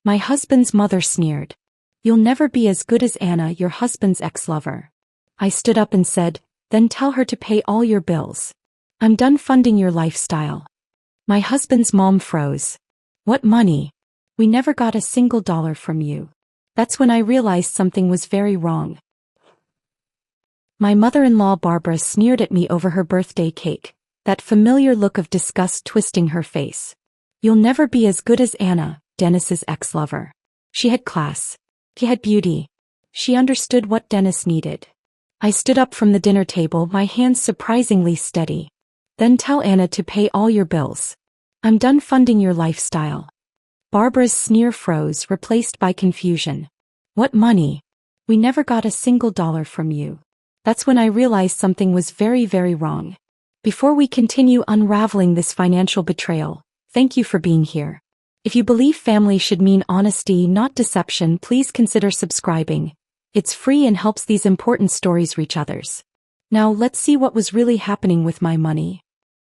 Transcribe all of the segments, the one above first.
My husband's mother sneered. You'll never be as good as Anna, your husband's ex-lover. I stood up and said, then tell her to pay all your bills. I'm done funding your lifestyle. My husband's mom froze. What money? We never got a single dollar from you. That's when I realized something was very wrong. My mother-in-law Barbara sneered at me over her birthday cake, that familiar look of disgust twisting her face. You'll never be as good as Anna, Dennis's ex-lover. She had class. She had beauty. She understood what Dennis needed. I stood up from the dinner table, my hands surprisingly steady. Then tell Anna to pay all your bills. I'm done funding your lifestyle. Barbara's sneer froze, replaced by confusion. What money? We never got a single dollar from you. That's when I realized something was very, very wrong. Before we continue unraveling this financial betrayal, thank you for being here. If you believe family should mean honesty, not deception, please consider subscribing. It's free and helps these important stories reach others. Now let's see what was really happening with my money.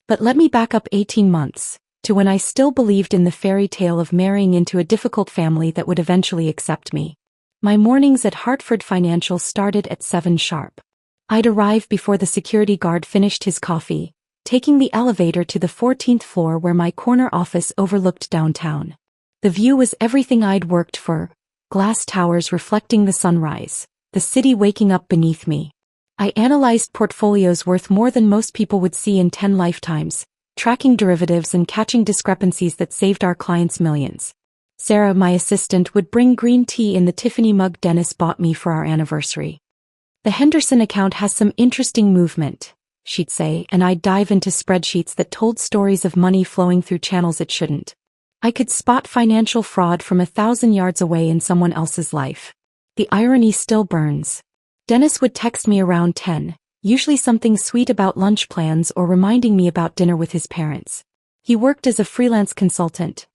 But let me back up 18 months, to when I still believed in the fairy tale of marrying into a difficult family that would eventually accept me. My mornings at Hartford Financial started at 7 sharp. I'd arrive before the security guard finished his coffee, taking the elevator to the 14th floor where my corner office overlooked downtown. The view was everything I'd worked for, glass towers reflecting the sunrise, the city waking up beneath me. I analyzed portfolios worth more than most people would see in 10 lifetimes, tracking derivatives and catching discrepancies that saved our clients millions. Sarah, my assistant, would bring green tea in the Tiffany mug Dennis bought me for our anniversary. The Henderson account has some interesting movement, she'd say, and I'd dive into spreadsheets that told stories of money flowing through channels it shouldn't. I could spot financial fraud from 1,000 yards away in someone else's life. The irony still burns. Dennis would text me around 10, usually something sweet about lunch plans or reminding me about dinner with his parents. He worked as a freelance consultant.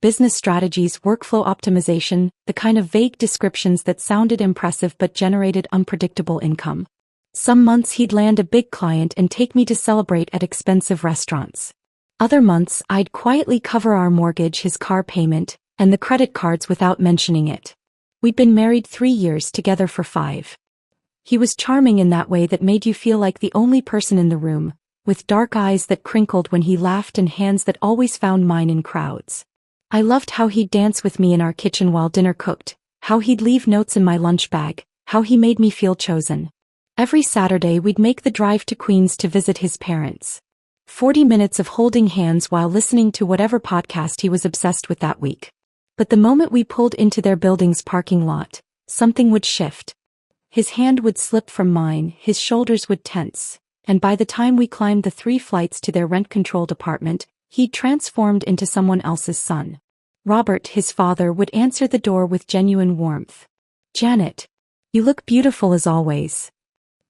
Business strategies, workflow optimization, the kind of vague descriptions that sounded impressive but generated unpredictable income. Some months he'd land a big client and take me to celebrate at expensive restaurants. Other months I'd quietly cover our mortgage, his car payment, and the credit cards without mentioning it. We'd been married 3 years, together for 5. He was charming in that way that made you feel like the only person in the room, with dark eyes that crinkled when he laughed and hands that always found mine in crowds. I loved how he'd dance with me in our kitchen while dinner cooked, how he'd leave notes in my lunch bag, how he made me feel chosen. Every Saturday we'd make the drive to Queens to visit his parents. 40 minutes of holding hands while listening to whatever podcast he was obsessed with that week. But the moment we pulled into their building's parking lot, something would shift. His hand would slip from mine, his shoulders would tense, and by the time we climbed the 3 flights to their rent-controlled apartment, he'd transformed into someone else's son. Robert, his father, would answer the door with genuine warmth. Janet, you look beautiful as always.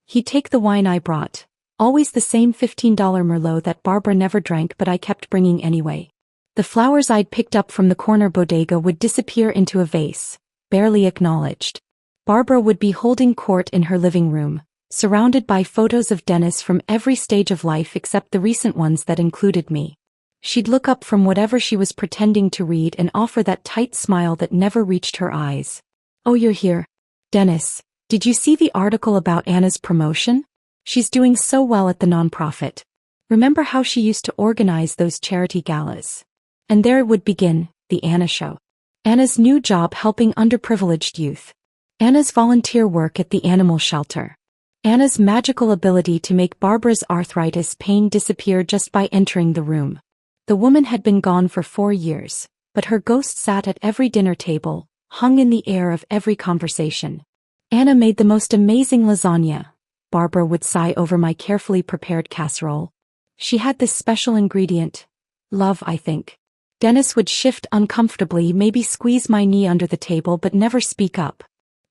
He'd take the wine I brought, always the same $15 Merlot that Barbara never drank but I kept bringing anyway. The flowers I'd picked up from the corner bodega would disappear into a vase, barely acknowledged. Barbara would be holding court in her living room, surrounded by photos of Dennis from every stage of life except the recent ones that included me. She'd look up from whatever she was pretending to read and offer that tight smile that never reached her eyes. Oh, you're here. Dennis, did you see the article about Anna's promotion? She's doing so well at the nonprofit. Remember how she used to organize those charity galas? And there it would begin, the Anna Show. Anna's new job helping underprivileged youth. Anna's volunteer work at the animal shelter. Anna's magical ability to make Barbara's arthritis pain disappear just by entering the room. The woman had been gone for 4 years, but her ghost sat at every dinner table, hung in the air of every conversation. Anna made the most amazing lasagna. Barbara would sigh over my carefully prepared casserole. She had this special ingredient. Love, I think. Dennis would shift uncomfortably, maybe squeeze my knee under the table but never speak up.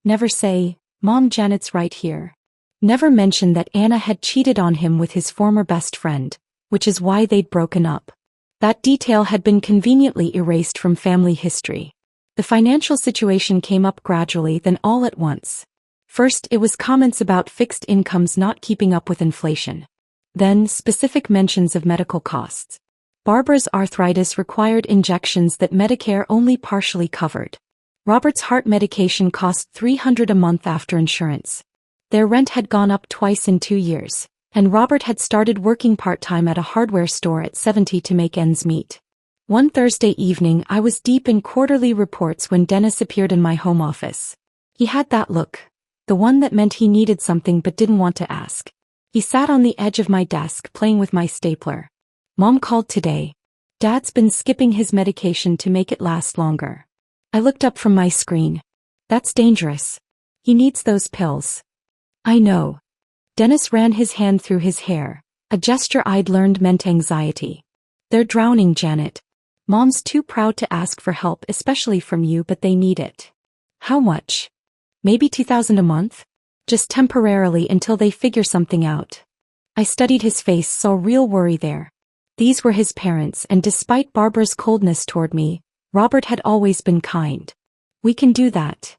Never say, Mom, Janet's right here. Never mention that Anna had cheated on him with his former best friend, which is why they'd broken up. That detail had been conveniently erased from family history. The financial situation came up gradually, then all at once. First, it was comments about fixed incomes not keeping up with inflation. Then, specific mentions of medical costs. Barbara's arthritis required injections that Medicare only partially covered. Robert's heart medication cost $300 a month after insurance. Their rent had gone up twice in 2 years, and Robert had started working part-time at a hardware store at 70 to make ends meet. One Thursday evening I was deep in quarterly reports when Dennis appeared in my home office. He had that look, the one that meant he needed something but didn't want to ask. He sat on the edge of my desk playing with my stapler. Mom called today. Dad's been skipping his medication to make it last longer. I looked up from my screen. That's dangerous. He needs those pills. I know. Dennis ran his hand through his hair, a gesture I'd learned meant anxiety. They're drowning, Janet. Mom's too proud to ask for help, especially from you, but they need it. How much? Maybe $2,000 a month? Just temporarily until they figure something out. I studied his face, saw real worry there. These were his parents, and despite Barbara's coldness toward me, Robert had always been kind. We can do that.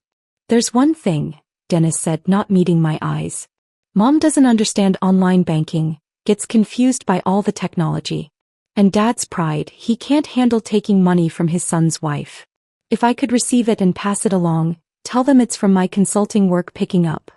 There's one thing, Dennis said, not meeting my eyes. Mom doesn't understand online banking, gets confused by all the technology. And Dad's pride, he can't handle taking money from his son's wife. If I could receive it and pass it along, tell them it's from my consulting work picking up.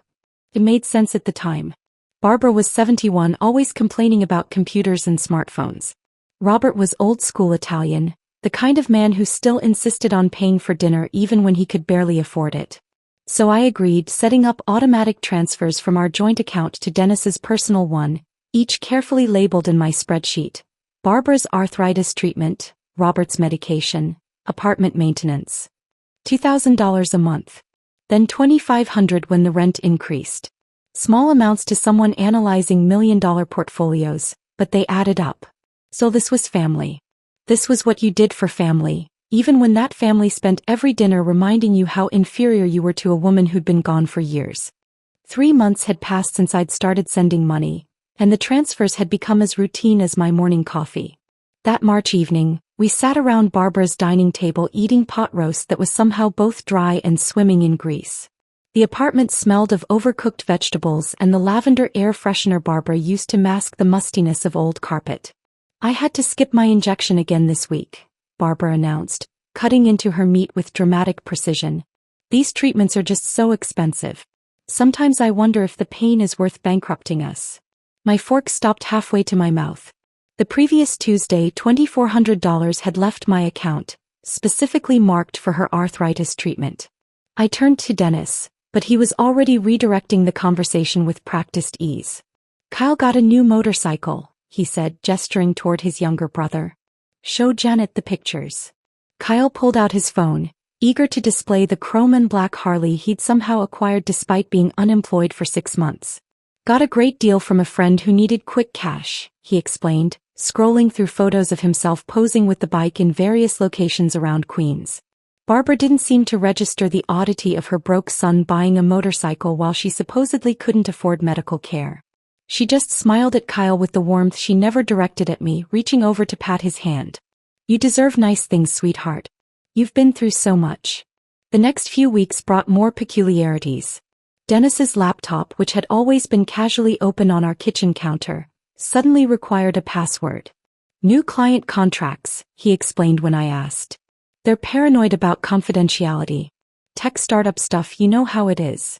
It made sense at the time. Barbara was 71, always complaining about computers and smartphones. Robert was old-school Italian, the kind of man who still insisted on paying for dinner even when he could barely afford it. So I agreed, setting up automatic transfers from our joint account to Dennis's personal one, each carefully labeled in my spreadsheet. Barbara's arthritis treatment, Robert's medication, apartment maintenance. $2,000 a month. Then $2,500 when the rent increased. Small amounts to someone analyzing million-dollar portfolios, but they added up. So this was family. This was what you did for family, even when that family spent every dinner reminding you how inferior you were to a woman who'd been gone for years. 3 months had passed since I'd started sending money, and the transfers had become as routine as my morning coffee. That March evening, we sat around Barbara's dining table eating pot roast that was somehow both dry and swimming in grease. The apartment smelled of overcooked vegetables and the lavender air freshener Barbara used to mask the mustiness of old carpet. I had to skip my injection again this week, Barbara announced, cutting into her meat with dramatic precision. These treatments are just so expensive. Sometimes I wonder if the pain is worth bankrupting us. My fork stopped halfway to my mouth. The previous Tuesday, $2,400 had left my account, specifically marked for her arthritis treatment. I turned to Dennis, but he was already redirecting the conversation with practiced ease. Kyle got a new motorcycle, he said, gesturing toward his younger brother. Show Janet the pictures. Kyle pulled out his phone, eager to display the chrome and black Harley he'd somehow acquired despite being unemployed for 6 months. Got a great deal from a friend who needed quick cash, he explained, scrolling through photos of himself posing with the bike in various locations around Queens. Barbara didn't seem to register the oddity of her broke son buying a motorcycle while she supposedly couldn't afford medical care. She just smiled at Kyle with the warmth she never directed at me, reaching over to pat his hand. You deserve nice things, sweetheart. You've been through so much. The next few weeks brought more peculiarities. Dennis's laptop, which had always been casually open on our kitchen counter, suddenly required a password. New client contracts, he explained when I asked. They're paranoid about confidentiality. Tech startup stuff, you know how it is.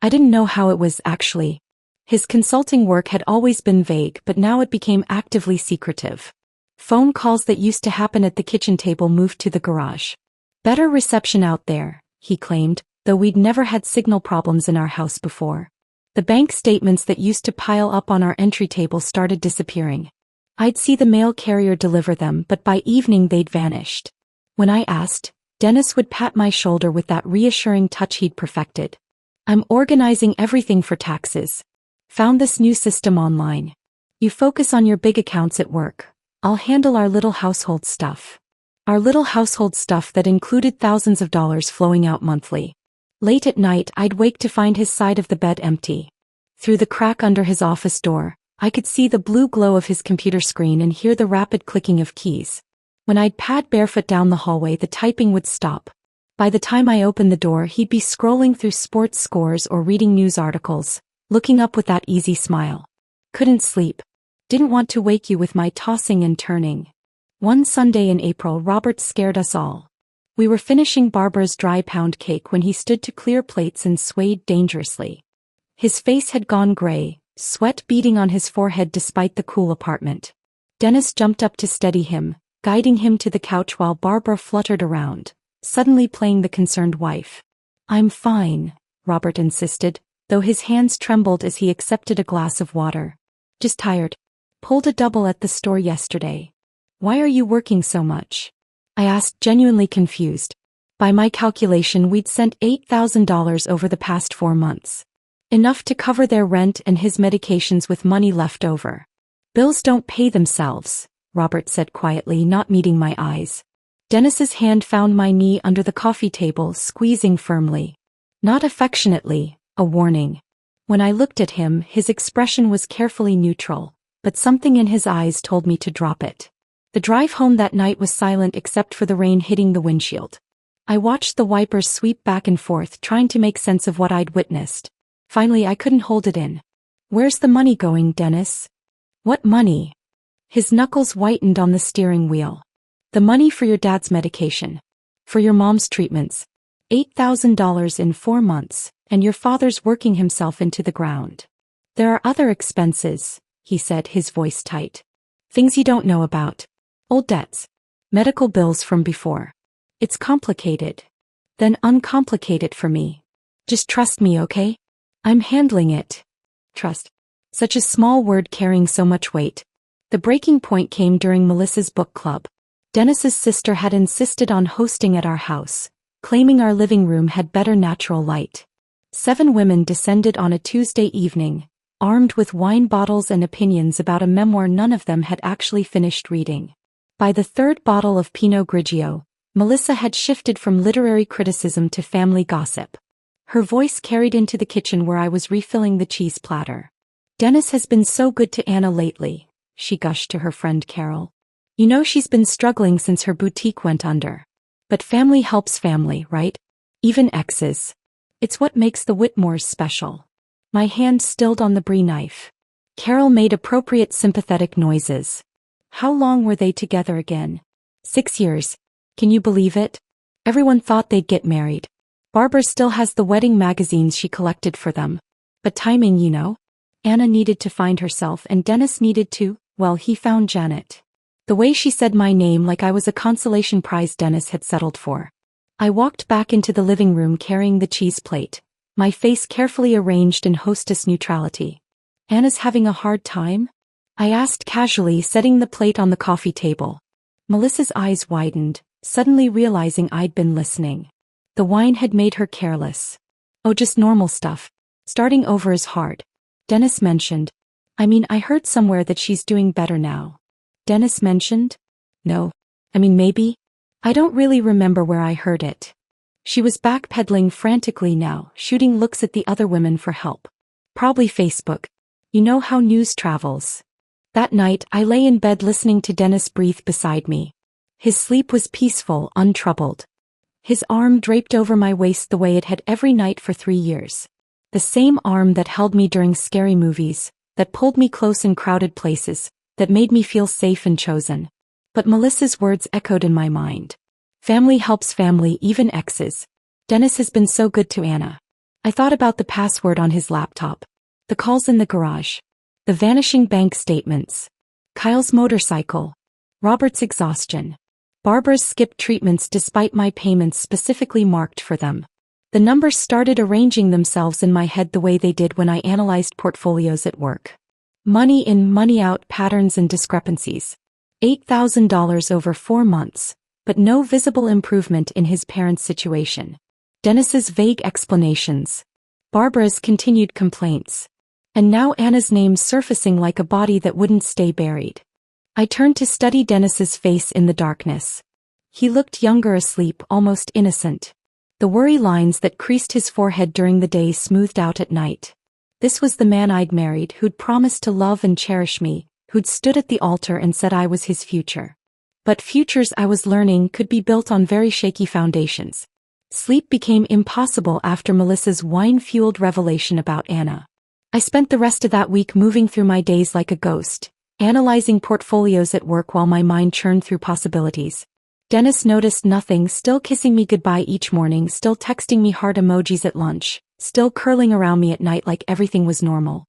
I didn't know how it was, actually. His consulting work had always been vague, but now it became actively secretive. Phone calls that used to happen at the kitchen table moved to the garage. Better reception out there, he claimed, though we'd never had signal problems in our house before. The bank statements that used to pile up on our entry table started disappearing. I'd see the mail carrier deliver them, but by evening they'd vanished. When I asked, Dennis would pat my shoulder with that reassuring touch he'd perfected. I'm organizing everything for taxes. Found this new system online. You focus on your big accounts at work. I'll handle our little household stuff. Our little household stuff that included thousands of dollars flowing out monthly. Late at night, I'd wake to find his side of the bed empty. Through the crack under his office door, I could see the blue glow of his computer screen and hear the rapid clicking of keys. When I'd pad barefoot down the hallway, the typing would stop. By the time I opened the door, he'd be scrolling through sports scores or reading news articles, looking up with that easy smile. Couldn't sleep. Didn't want to wake you with my tossing and turning. One Sunday in April, Robert scared us all. We were finishing Barbara's dry pound cake when he stood to clear plates and swayed dangerously. His face had gone gray, sweat beading on his forehead despite the cool apartment. Dennis jumped up to steady him, guiding him to the couch while Barbara fluttered around, suddenly playing the concerned wife. "I'm fine," Robert insisted, though his hands trembled as he accepted a glass of water. "Just tired. Pulled a double at the store yesterday." "Why are you working so much?" I asked, genuinely confused. By my calculation, we'd sent $8,000 over the past 4 months. Enough to cover their rent and his medications with money left over. "Bills don't pay themselves," Robert said quietly, not meeting my eyes. Dennis's hand found my knee under the coffee table, squeezing firmly. Not affectionately, a warning. When I looked at him, his expression was carefully neutral, but something in his eyes told me to drop it. The drive home that night was silent except for the rain hitting the windshield. I watched the wipers sweep back and forth, trying to make sense of what I'd witnessed. Finally, I couldn't hold it in. "Where's the money going, Dennis?" "What money?" His knuckles whitened on the steering wheel. "The money for your dad's medication. For your mom's treatments. $8,000 in 4 months, and your father's working himself into the ground. There are other expenses," he said, his voice tight. "Things you don't know about. Old debts. Medical bills from before. It's complicated. Then uncomplicate it for me. Just trust me, okay? I'm handling it." Trust. Such a small word carrying so much weight. The breaking point came during Melissa's book club. Dennis's sister had insisted on hosting at our house, claiming our living room had better natural light. 7 women descended on a Tuesday evening, armed with wine bottles and opinions about a memoir none of them had actually finished reading. By the 3rd bottle of Pinot Grigio, Melissa had shifted from literary criticism to family gossip. Her voice carried into the kitchen where I was refilling the cheese platter. "Dennis has been so good to Anna lately," she gushed to her friend Carol. "You know she's been struggling since her boutique went under. But family helps family, right? Even exes. It's what makes the Whitmores special." My hand stilled on the brie knife. Carol made appropriate sympathetic noises. "How long were they together again?" 6 years. Can you believe it? Everyone thought they'd get married. Barbara still has the wedding magazines she collected for them. But timing, you know? Anna needed to find herself and Dennis needed to, well, he found Janet. The way she said my name like I was a consolation prize Dennis had settled for. I walked back into the living room carrying the cheese plate, my face carefully arranged in hostess neutrality. "Anna's having a hard time?" I asked casually, setting the plate on the coffee table. Melissa's eyes widened, suddenly realizing I'd been listening. The wine had made her careless. "Oh, just normal stuff. Starting over is hard." Dennis mentioned. I heard somewhere that she's doing better now." Dennis mentioned? "No. Maybe. I don't really remember where I heard it." She was backpedaling frantically now, shooting looks at the other women for help. "Probably Facebook. You know how news travels." That night, I lay in bed listening to Dennis breathe beside me. His sleep was peaceful, untroubled. His arm draped over my waist the way it had every night for 3 years. The same arm that held me during scary movies, that pulled me close in crowded places, that made me feel safe and chosen. But Melissa's words echoed in my mind. Family helps family, even exes. Dennis has been so good to Anna. I thought about the password on his laptop, the calls in the garage, the vanishing bank statements, Kyle's motorcycle, Robert's exhaustion, Barbara's skipped treatments despite my payments specifically marked for them. The numbers started arranging themselves in my head the way they did when I analyzed portfolios at work. Money in, money out patterns and discrepancies. $8,000 over 4 months, but no visible improvement in his parents' situation. Dennis's vague explanations. Barbara's continued complaints. And now Anna's name surfacing like a body that wouldn't stay buried. I turned to study Dennis's face in the darkness. He looked younger, asleep, almost innocent. The worry lines that creased his forehead during the day smoothed out at night. This was the man I'd married, who'd promised to love and cherish me, who'd stood at the altar and said I was his future. But futures, I was learning, could be built on very shaky foundations. Sleep became impossible after Melissa's wine-fueled revelation about Anna. I spent the rest of that week moving through my days like a ghost, analyzing portfolios at work while my mind churned through possibilities. Dennis noticed nothing, still kissing me goodbye each morning, still texting me heart emojis at lunch, still curling around me at night like everything was normal.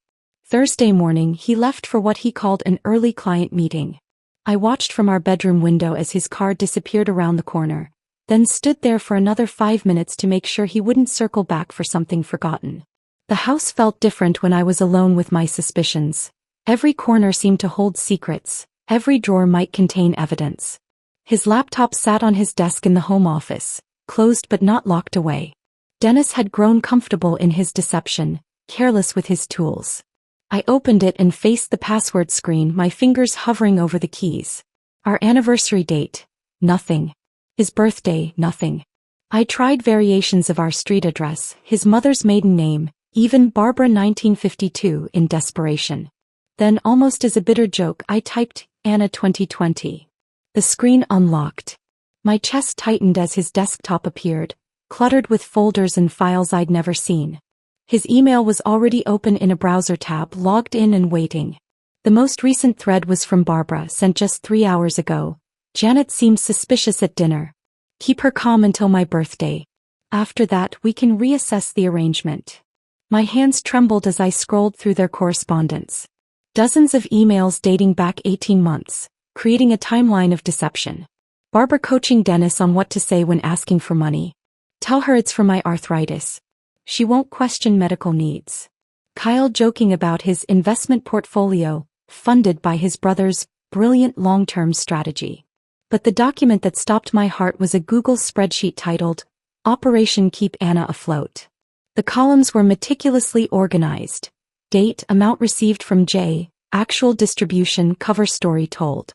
Thursday morning, he left for what he called an early client meeting. I watched from our bedroom window as his car disappeared around the corner, then stood there for another 5 minutes to make sure he wouldn't circle back for something forgotten. The house felt different when I was alone with my suspicions. Every corner seemed to hold secrets, every drawer might contain evidence. His laptop sat on his desk in the home office, closed but not locked away. Dennis had grown comfortable in his deception, careless with his tools. I opened it and faced the password screen, my fingers hovering over the keys. Our anniversary date, nothing. His birthday, nothing. I tried variations of our street address, his mother's maiden name, even Barbara 1952 in desperation. Then, almost as a bitter joke, I typed, Anna 2020. The screen unlocked. My chest tightened as his desktop appeared, cluttered with folders and files I'd never seen. His email was already open in a browser tab, logged in and waiting. The most recent thread was from Barbara, sent just 3 hours ago. Janet seems suspicious at dinner. Keep her calm until my birthday. After that, we can reassess the arrangement. My hands trembled as I scrolled through their correspondence. Dozens of emails dating back 18 months, creating a timeline of deception. Barbara coaching Dennis on what to say when asking for money. Tell her it's for my arthritis. She won't question medical needs. Kyle joking about his investment portfolio, funded by his brother's brilliant long-term strategy. But the document that stopped my heart was a Google spreadsheet titled, Operation Keep Anna Afloat. The columns were meticulously organized. Date, amount received from J, actual distribution, cover story told.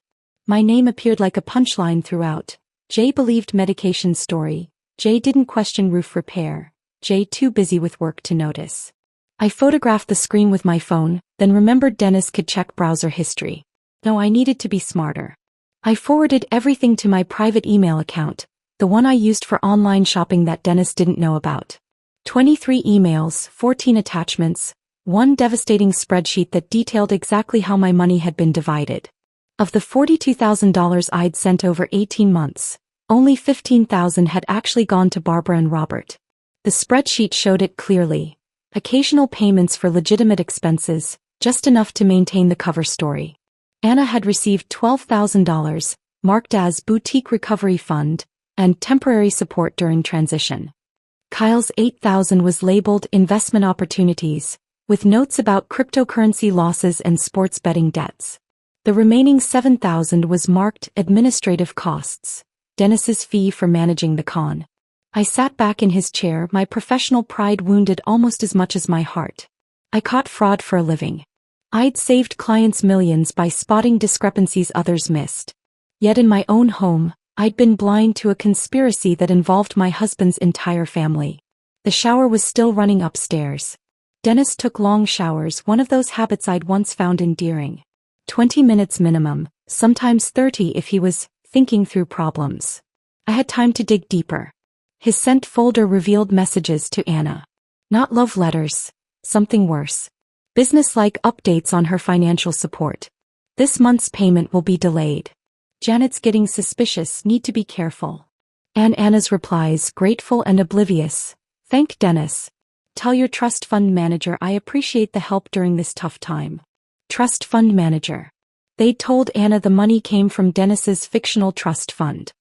My name appeared like a punchline throughout. J believed medication story. J didn't question roof repair. J too busy with work to notice. I photographed the screen with my phone, then remembered Dennis could check browser history. No, I needed to be smarter. I forwarded everything to my private email account, the one I used for online shopping that Dennis didn't know about. 23 emails, 14 attachments, one devastating spreadsheet that detailed exactly how my money had been divided. Of the $42,000 I'd sent over 18 months, only $15,000 had actually gone to Barbara and Robert. The spreadsheet showed it clearly. Occasional payments for legitimate expenses, just enough to maintain the cover story. Anna had received $12,000, marked as Boutique Recovery Fund, and temporary support during transition. Kyle's $8,000 was labeled Investment Opportunities, with notes about cryptocurrency losses and sports betting debts. The remaining $7,000 was marked Administrative Costs, Dennis's fee for managing the con. I sat back in his chair, my professional pride wounded almost as much as my heart. I caught fraud for a living. I'd saved clients millions by spotting discrepancies others missed. Yet in my own home, I'd been blind to a conspiracy that involved my husband's entire family. The shower was still running upstairs. Dennis took long showers, one of those habits I'd once found endearing. 20 minutes minimum, sometimes 30 if he was thinking through problems. I had time to dig deeper. His sent folder revealed messages to Anna. Not love letters, something worse. Business-like updates on her financial support. This month's payment will be delayed. Janet's getting suspicious, need to be careful. And Anna's replies, grateful and oblivious. Thank Dennis. Tell your trust fund manager I appreciate the help during this tough time. Trust fund manager. They'd told Anna the money came from Dennis's fictional trust fund.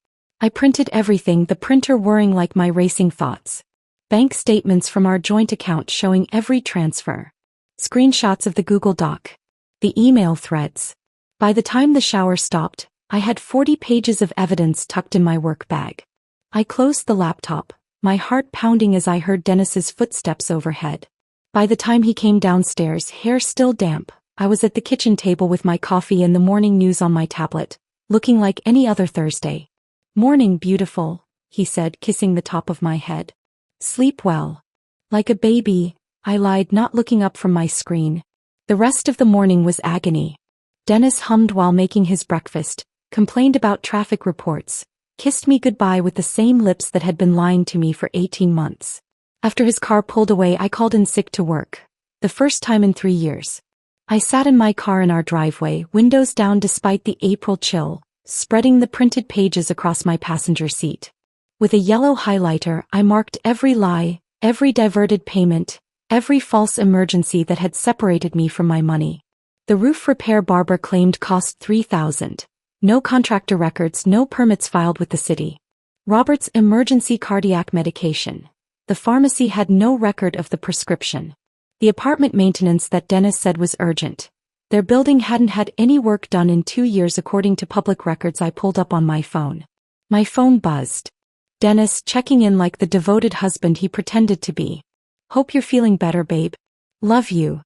I printed everything, the printer whirring like my racing thoughts. Bank statements from our joint account showing every transfer. Screenshots of the Google Doc. The email threads. By the time the shower stopped, I had 40 pages of evidence tucked in my work bag. I closed the laptop, my heart pounding as I heard Dennis's footsteps overhead. By the time he came downstairs, hair still damp, I was at the kitchen table with my coffee and the morning news on my tablet, looking like any other Thursday. Morning, beautiful, he said, kissing the top of my head. Sleep well. Like a baby, I lied, not looking up from my screen. The rest of the morning was agony. Dennis hummed while making his breakfast, complained about traffic reports, kissed me goodbye with the same lips that had been lying to me for 18 months. After his car pulled away, I called in sick to work. The first time in 3 years. I sat in my car in our driveway, windows down despite the April chill, spreading the printed pages across my passenger seat. With a yellow highlighter, I marked every lie, every diverted payment, every false emergency that had separated me from my money. The roof repair Barbara claimed cost $3,000. No contractor records, no permits filed with the city. Robert's emergency cardiac medication. The pharmacy had no record of the prescription. The apartment maintenance that Dennis said was urgent. Their building hadn't had any work done in 2 years according to public records I pulled up on my phone. My phone buzzed. Dennis checking in like the devoted husband he pretended to be. Hope you're feeling better, babe. Love you.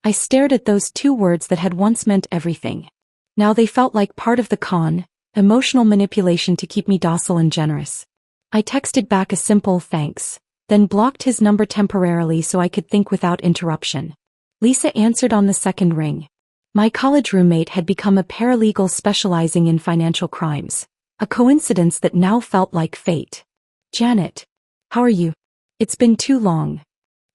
I stared at those 2 words that had once meant everything. Now they felt like part of the con, emotional manipulation to keep me docile and generous. I texted back a simple thanks, then blocked his number temporarily so I could think without interruption. Lisa answered on the second ring. My college roommate had become a paralegal specializing in financial crimes. A coincidence that now felt like fate. Janet. How are you? It's been too long.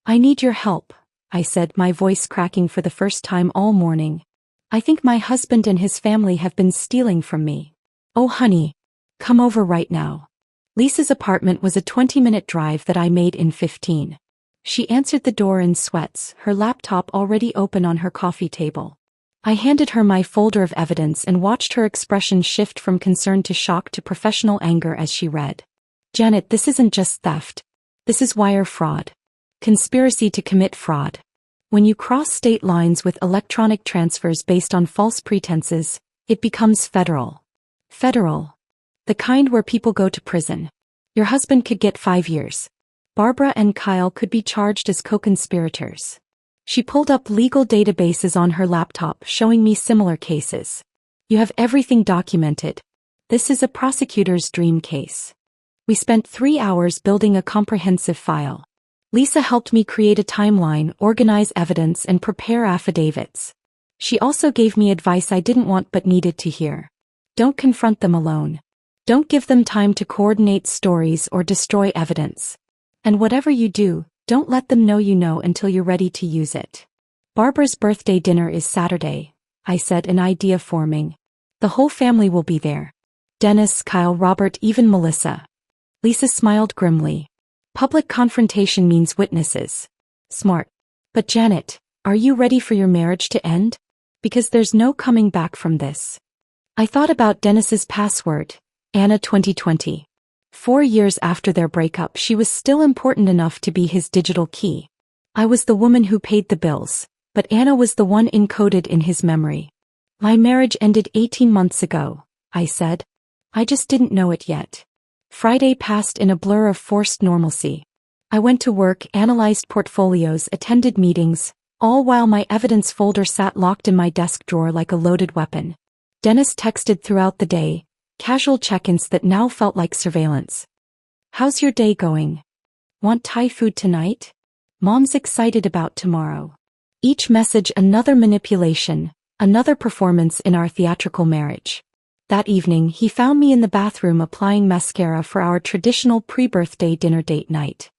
I need your help, I said, my voice cracking for the first time all morning. I think my husband and his family have been stealing from me. Oh honey. Come over right now. Lisa's apartment was a 20-minute drive that I made in 15. She answered the door in sweats, her laptop already open on her coffee table. I handed her my folder of evidence and watched her expression shift from concern to shock to professional anger as she read. Janet, this isn't just theft. This is wire fraud. Conspiracy to commit fraud. When you cross state lines with electronic transfers based on false pretenses, it becomes federal. Federal. The kind where people go to prison. Your husband could get 5 years. Barbara and Kyle could be charged as co-conspirators. She pulled up legal databases on her laptop showing me similar cases. You have everything documented. This is a prosecutor's dream case. We spent 3 hours building a comprehensive file. Lisa helped me create a timeline, organize evidence, and prepare affidavits. She also gave me advice I didn't want but needed to hear. Don't confront them alone. Don't give them time to coordinate stories or destroy evidence. And whatever you do, don't let them know you know until you're ready to use it. Barbara's birthday dinner is Saturday, I said, an idea forming. The whole family will be there. Dennis, Kyle, Robert, even Melissa. Lisa smiled grimly. Public confrontation means witnesses. Smart. But Janet, are you ready for your marriage to end? Because there's no coming back from this. I thought about Dennis's password, Anna 2020. 4 years after their breakup, she was still important enough to be his digital key. I was the woman who paid the bills, but Anna was the one encoded in his memory. My marriage ended 18 months ago, I said. I just didn't know it yet. Friday passed in a blur of forced normalcy. I went to work, analyzed portfolios, attended meetings, all while my evidence folder sat locked in my desk drawer like a loaded weapon. Dennis texted throughout the day, casual check-ins that now felt like surveillance. How's your day going? Want Thai food tonight? Mom's excited about tomorrow. Each message another manipulation, another performance in our theatrical marriage. That evening, he found me in the bathroom applying mascara for our traditional pre-birthday dinner date night.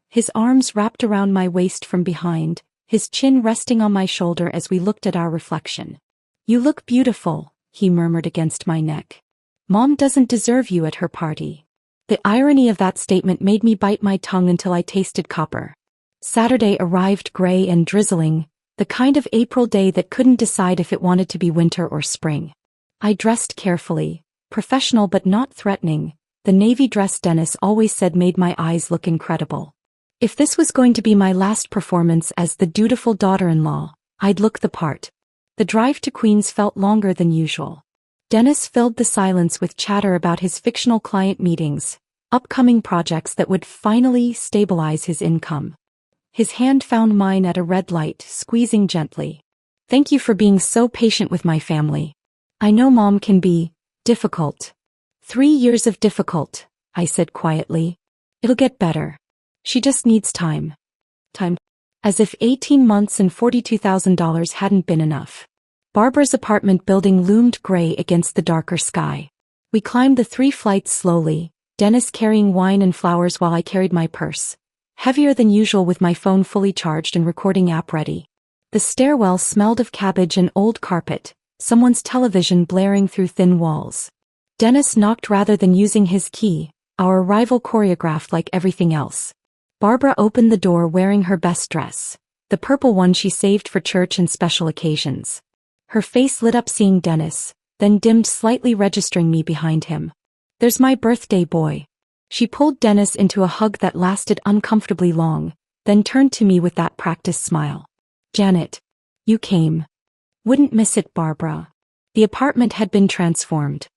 His arms wrapped around my waist from behind, his chin resting on my shoulder as we looked at our reflection. You look beautiful, he murmured against my neck. Mom doesn't deserve you at her party. The irony of that statement made me bite my tongue until I tasted copper. Saturday arrived gray and drizzling, the kind of April day that couldn't decide if it wanted to be winter or spring. I dressed carefully, professional but not threatening, the navy dress Dennis always said made my eyes look incredible. If this was going to be my last performance as the dutiful daughter-in-law, I'd look the part. The drive to Queens felt longer than usual. Dennis filled the silence with chatter about his fictional client meetings, upcoming projects that would finally stabilize his income. His hand found mine at a red light, squeezing gently. Thank you for being so patient with my family. I know Mom can be difficult. 3 years of difficult, I said quietly. It'll get better. She just needs time. Time. As if 18 months and $42,000 hadn't been enough. Barbara's apartment building loomed gray against the darker sky. We climbed the 3 flights slowly, Dennis carrying wine and flowers while I carried my purse, heavier than usual with my phone fully charged and recording app ready. The stairwell smelled of cabbage and old carpet, someone's television blaring through thin walls. Dennis knocked rather than using his key, our arrival choreographed like everything else. Barbara opened the door wearing her best dress, the purple one she saved for church and special occasions. Her face lit up seeing Dennis, then dimmed slightly registering me behind him. "There's my birthday boy." She pulled Dennis into a hug that lasted uncomfortably long, then turned to me with that practiced smile. "Janet. You came. Wouldn't miss it, Barbara." The apartment had been transformed.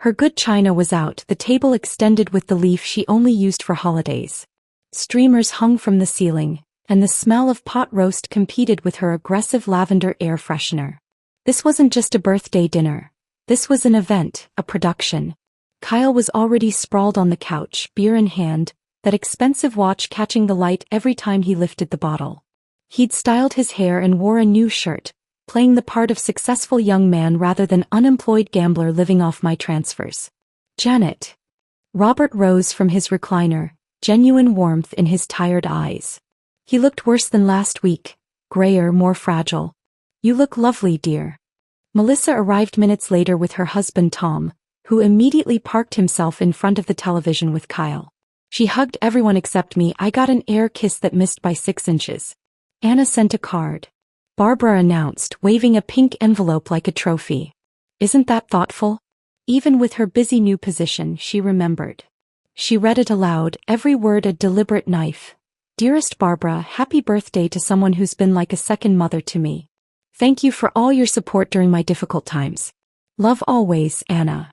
Her good china was out, the table extended with the leaf she only used for holidays. Streamers hung from the ceiling, and the smell of pot roast competed with her aggressive lavender air freshener. This wasn't just a birthday dinner. This was an event, a production. Kyle was already sprawled on the couch, beer in hand, that expensive watch catching the light every time he lifted the bottle. He'd styled his hair and wore a new shirt, playing the part of successful young man rather than unemployed gambler living off my transfers. "Janet." Robert rose from his recliner, genuine warmth in his tired eyes. He looked worse than last week, grayer, more fragile. "You look lovely, dear." Melissa arrived minutes later with her husband Tom, who immediately parked himself in front of the television with Kyle. She hugged everyone except me. I got an air kiss that missed by 6 inches. "Anna sent a card," Barbara announced, waving a pink envelope like a trophy. "Isn't that thoughtful?" Even with her busy new position, she remembered. She read it aloud, every word a deliberate knife. "Dearest Barbara, happy birthday to someone who's been like a second mother to me. Thank you for all your support during my difficult times. Love always, Anna."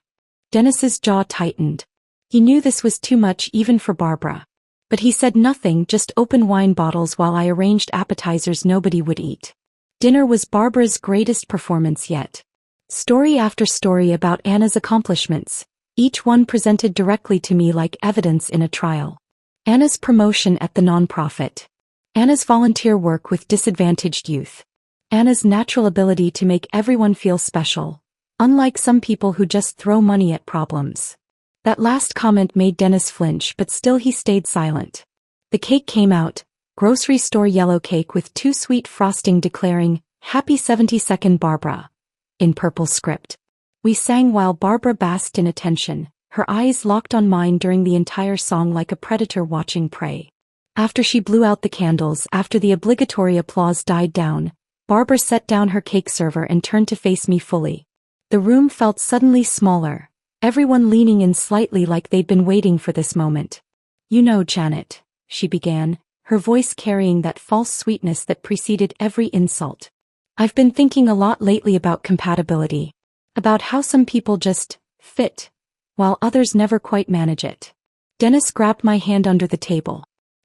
Dennis's jaw tightened. He knew this was too much even for Barbara. But he said nothing, just opened wine bottles while I arranged appetizers nobody would eat. Dinner was Barbara's greatest performance yet. Story after story about Anna's accomplishments, each one presented directly to me like evidence in a trial. Anna's promotion at the nonprofit. Anna's volunteer work with disadvantaged youth. Anna's natural ability to make everyone feel special, unlike some people who just throw money at problems. That last comment made Dennis flinch, but still he stayed silent. The cake came out, grocery store yellow cake with too sweet frosting declaring, "Happy 72nd Barbara," in purple script. We sang while Barbara basked in attention, her eyes locked on mine during the entire song like a predator watching prey. After she blew out the candles, after the obligatory applause died down, Barbara set down her cake server and turned to face me fully. The room felt suddenly smaller, everyone leaning in slightly like they'd been waiting for this moment. "You know, Janet," she began, her voice carrying that false sweetness that preceded every insult. "I've been thinking a lot lately about compatibility. About how some people just fit, while others never quite manage it." Dennis grabbed my hand under the table.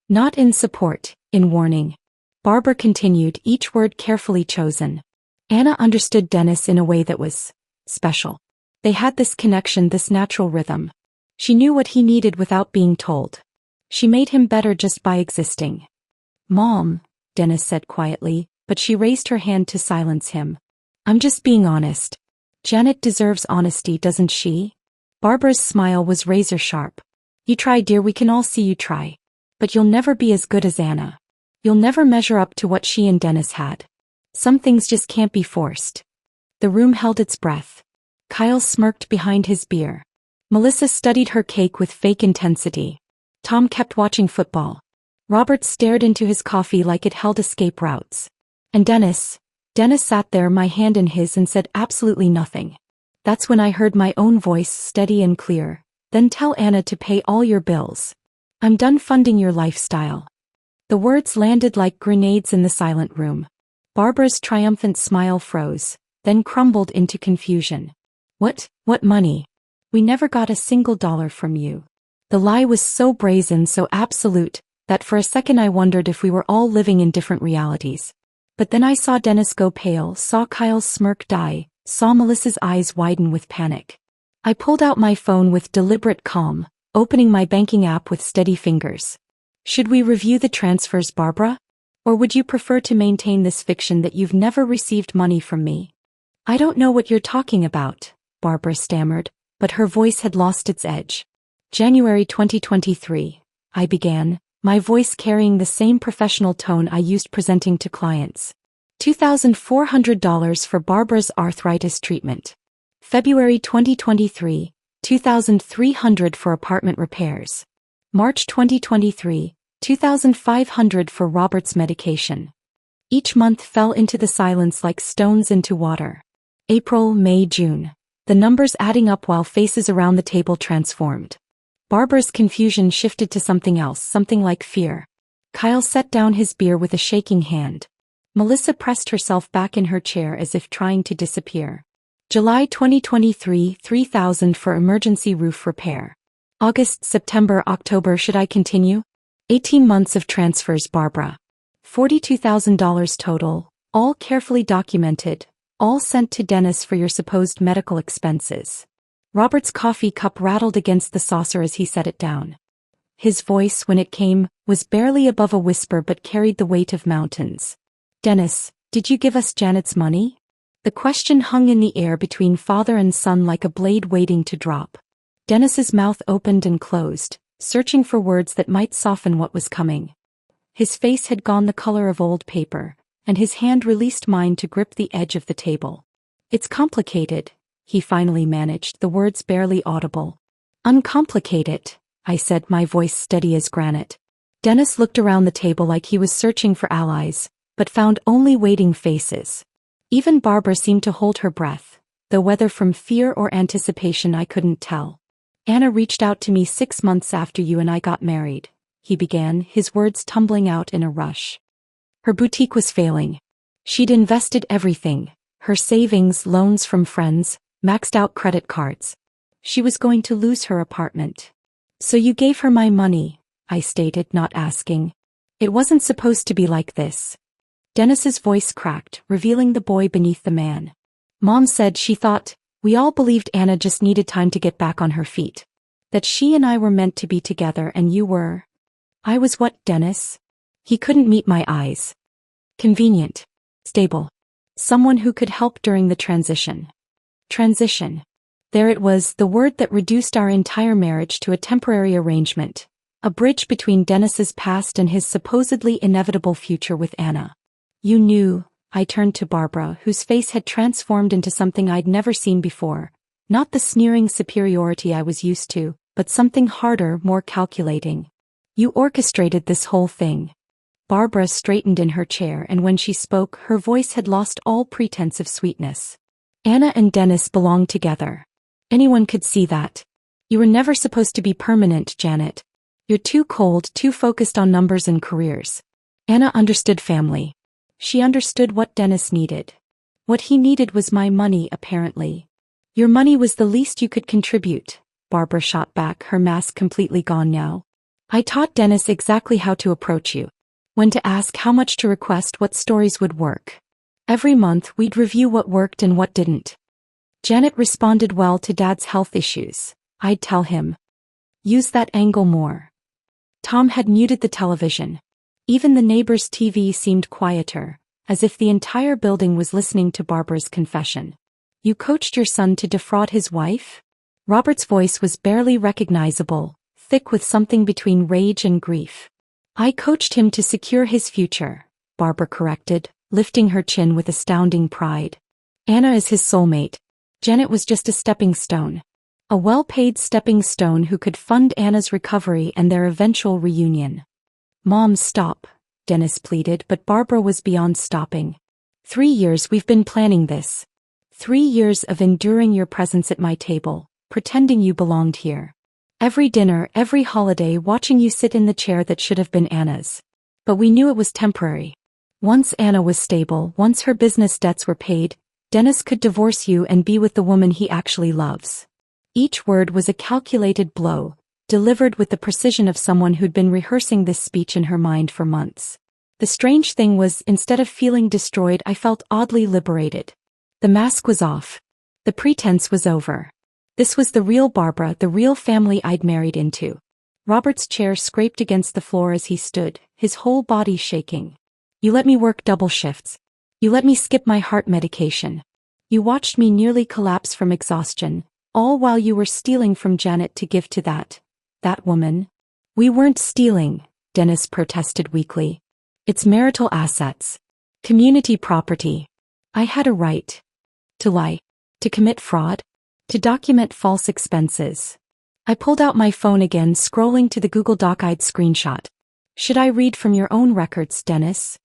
Not in support, in warning. Barbara continued, each word carefully chosen. Anna understood Dennis in a way that was special. They had this connection, this natural rhythm. She knew what he needed without being told. She made him better just by existing. "Mom," Dennis said quietly, but she raised her hand to silence him. "I'm just being honest. Janet deserves honesty, doesn't she?" Barbara's smile was razor sharp. "You try, dear, we can all see you try. But you'll never be as good as Anna. You'll never measure up to what she and Dennis had. Some things just can't be forced." The room held its breath. Kyle smirked behind his beer. Melissa studied her cake with fake intensity. Tom kept watching football. Robert stared into his coffee like it held escape routes. And Dennis sat there, my hand in his, and said absolutely nothing. That's when I heard my own voice, steady and clear. "Then tell Anna to pay all your bills. I'm done funding your lifestyle." The words landed like grenades in the silent room. Barbara's triumphant smile froze, then crumbled into confusion. What money? We never got a single dollar from you." The lie was so brazen, so absolute, that for a second I wondered if we were all living in different realities. But then I saw Dennis go pale, saw Kyle's smirk die, saw Melissa's eyes widen with panic. I pulled out my phone with deliberate calm, opening my banking app with steady fingers. "Should we review the transfers, Barbara? Or would you prefer to maintain this fiction that you've never received money from me?" "I don't know what you're talking about," Barbara stammered, but her voice had lost its edge. "January 2023, I began, my voice carrying the same professional tone I used presenting to clients. $2,400 for Barbara's arthritis treatment. February 2023, $2,300 for apartment repairs. March 2023, $2,500 for Robert's medication. Each month fell into the silence like stones into water. April, May, June. The numbers adding up while faces around the table transformed. Barbara's confusion shifted to something else, something like fear. Kyle set down his beer with a shaking hand. Melissa pressed herself back in her chair as if trying to disappear. July 2023, $3,000 for emergency roof repair. August, September, October. Should I continue? 18 months of transfers. Barbara. $42,000 total, all carefully documented, all sent to Dennis for your supposed medical expenses. Robert's coffee cup rattled against the saucer as he set it down. His voice, when it came, was barely above a whisper but carried the weight of mountains. Dennis, did you give us Janet's money? The question hung in the air between father and son like a blade waiting to drop. Dennis's mouth opened and closed, searching for words that might soften what was coming. His face had gone the color of old paper, and his hand released mine to grip the edge of the table. It's complicated, he finally managed, the words barely audible. Uncomplicate it, I said, my voice steady as granite. Dennis looked around the table like he was searching for allies, but found only waiting faces. Even Barbara seemed to hold her breath, though whether from fear or anticipation I couldn't tell. Anna reached out to me 6 months after you and I got married, he began, his words tumbling out in a rush. Her boutique was failing. She'd invested everything, her savings, loans from friends, maxed out credit cards. She was going to lose her apartment. So you gave her my money, I stated, not asking. It wasn't supposed to be like this. Dennis's voice cracked, revealing the boy beneath the man. Mom said she thought, we all believed Anna just needed time to get back on her feet. That she and I were meant to be together and you were. I was what, Dennis? He couldn't meet my eyes. Convenient. Stable. Someone who could help during the transition. Transition. There it was, the word that reduced our entire marriage to a temporary arrangement. A bridge between Dennis's past and his supposedly inevitable future with Anna. You knew, I turned to Barbara, whose face had transformed into something I'd never seen before. Not the sneering superiority I was used to, but something harder, more calculating. You orchestrated this whole thing. Barbara straightened in her chair, and when she spoke, her voice had lost all pretense of sweetness. Anna and Dennis belonged together. Anyone could see that. You were never supposed to be permanent, Janet. You're too cold, too focused on numbers and careers. Anna understood family. She understood what Dennis needed. What he needed was my money, apparently. Your money was the least you could contribute, Barbara shot back, her mask completely gone now. I taught Dennis exactly how to approach you. When to ask, how much to request, what stories would work. Every month we'd review what worked and what didn't. Janet responded well to Dad's health issues. I'd tell him. Use that angle more. Tom had muted the television. Even the neighbor's TV seemed quieter, as if the entire building was listening to Barbara's confession. You coached your son to defraud his wife? Robert's voice was barely recognizable, thick with something between rage and grief. I coached him to secure his future, Barbara corrected, lifting her chin with astounding pride. Anna is his soulmate. Janet was just a stepping stone. A well-paid stepping stone who could fund Anna's recovery and their eventual reunion. Mom, stop, Dennis pleaded, but Barbara was beyond stopping. 3 years we've been planning this. 3 years of enduring your presence at my table, pretending you belonged here. Every dinner, every holiday, watching you sit in the chair that should have been Anna's. But we knew it was temporary. Once Anna was stable, once her business debts were paid, Dennis could divorce you and be with the woman he actually loves. Each word was a calculated blow, delivered with the precision of someone who'd been rehearsing this speech in her mind for months. The strange thing was, instead of feeling destroyed, I felt oddly liberated. The mask was off. The pretense was over. This was the real Barbara, the real family I'd married into. Robert's chair scraped against the floor as he stood, his whole body shaking. You let me work double shifts. You let me skip my heart medication. You watched me nearly collapse from exhaustion, all while you were stealing from Janet to give to that woman. We weren't stealing, Dennis protested weakly. It's marital assets. Community property. I had a right. To lie. To commit fraud. To document false expenses. I pulled out my phone again, scrolling to the Google Doc-eyed screenshot. Should I read from your own records, Dennis?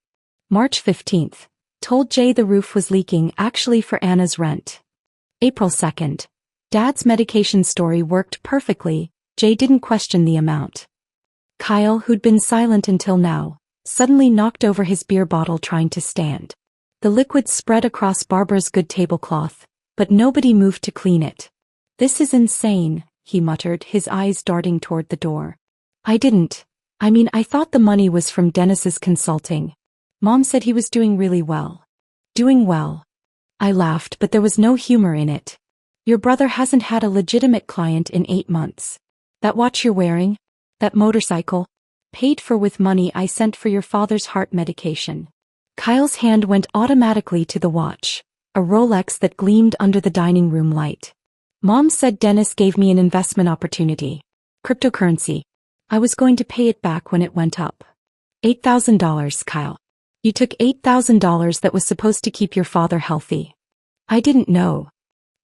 March 15th. Told Jay the roof was leaking, actually for Anna's rent. April 2nd. Dad's medication story worked perfectly. Jay didn't question the amount. Kyle, who'd been silent until now, suddenly knocked over his beer bottle trying to stand. The liquid spread across Barbara's good tablecloth, but nobody moved to clean it. This is insane, he muttered, his eyes darting toward the door. I thought the money was from Dennis's consulting. Mom said he was doing really well. Doing well. I laughed, but there was no humor in it. Your brother hasn't had a legitimate client in 8 months. That watch you're wearing? That motorcycle? Paid for with money I sent for your father's heart medication. Kyle's hand went automatically to the watch, a Rolex that gleamed under the dining room light. Mom said Dennis gave me an investment opportunity. Cryptocurrency. I was going to pay it back when it went up. $8,000, Kyle. You took $8,000 that was supposed to keep your father healthy. I didn't know.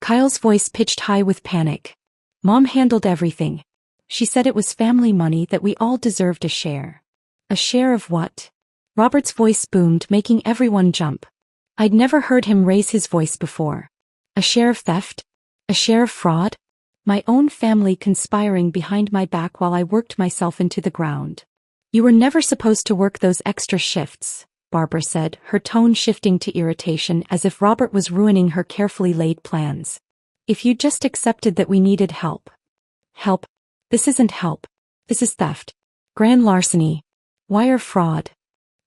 Kyle's voice pitched high with panic. Mom handled everything. She said it was family money that we all deserved a share. A share of what? Robert's voice boomed, making everyone jump. I'd never heard him raise his voice before. A share of theft? A share of fraud? My own family conspiring behind my back while I worked myself into the ground. You were never supposed to work those extra shifts, Barbara said, her tone shifting to irritation as if Robert was ruining her carefully laid plans. If you just accepted that we needed help. Help? This isn't help. This is theft. Grand larceny. Wire fraud.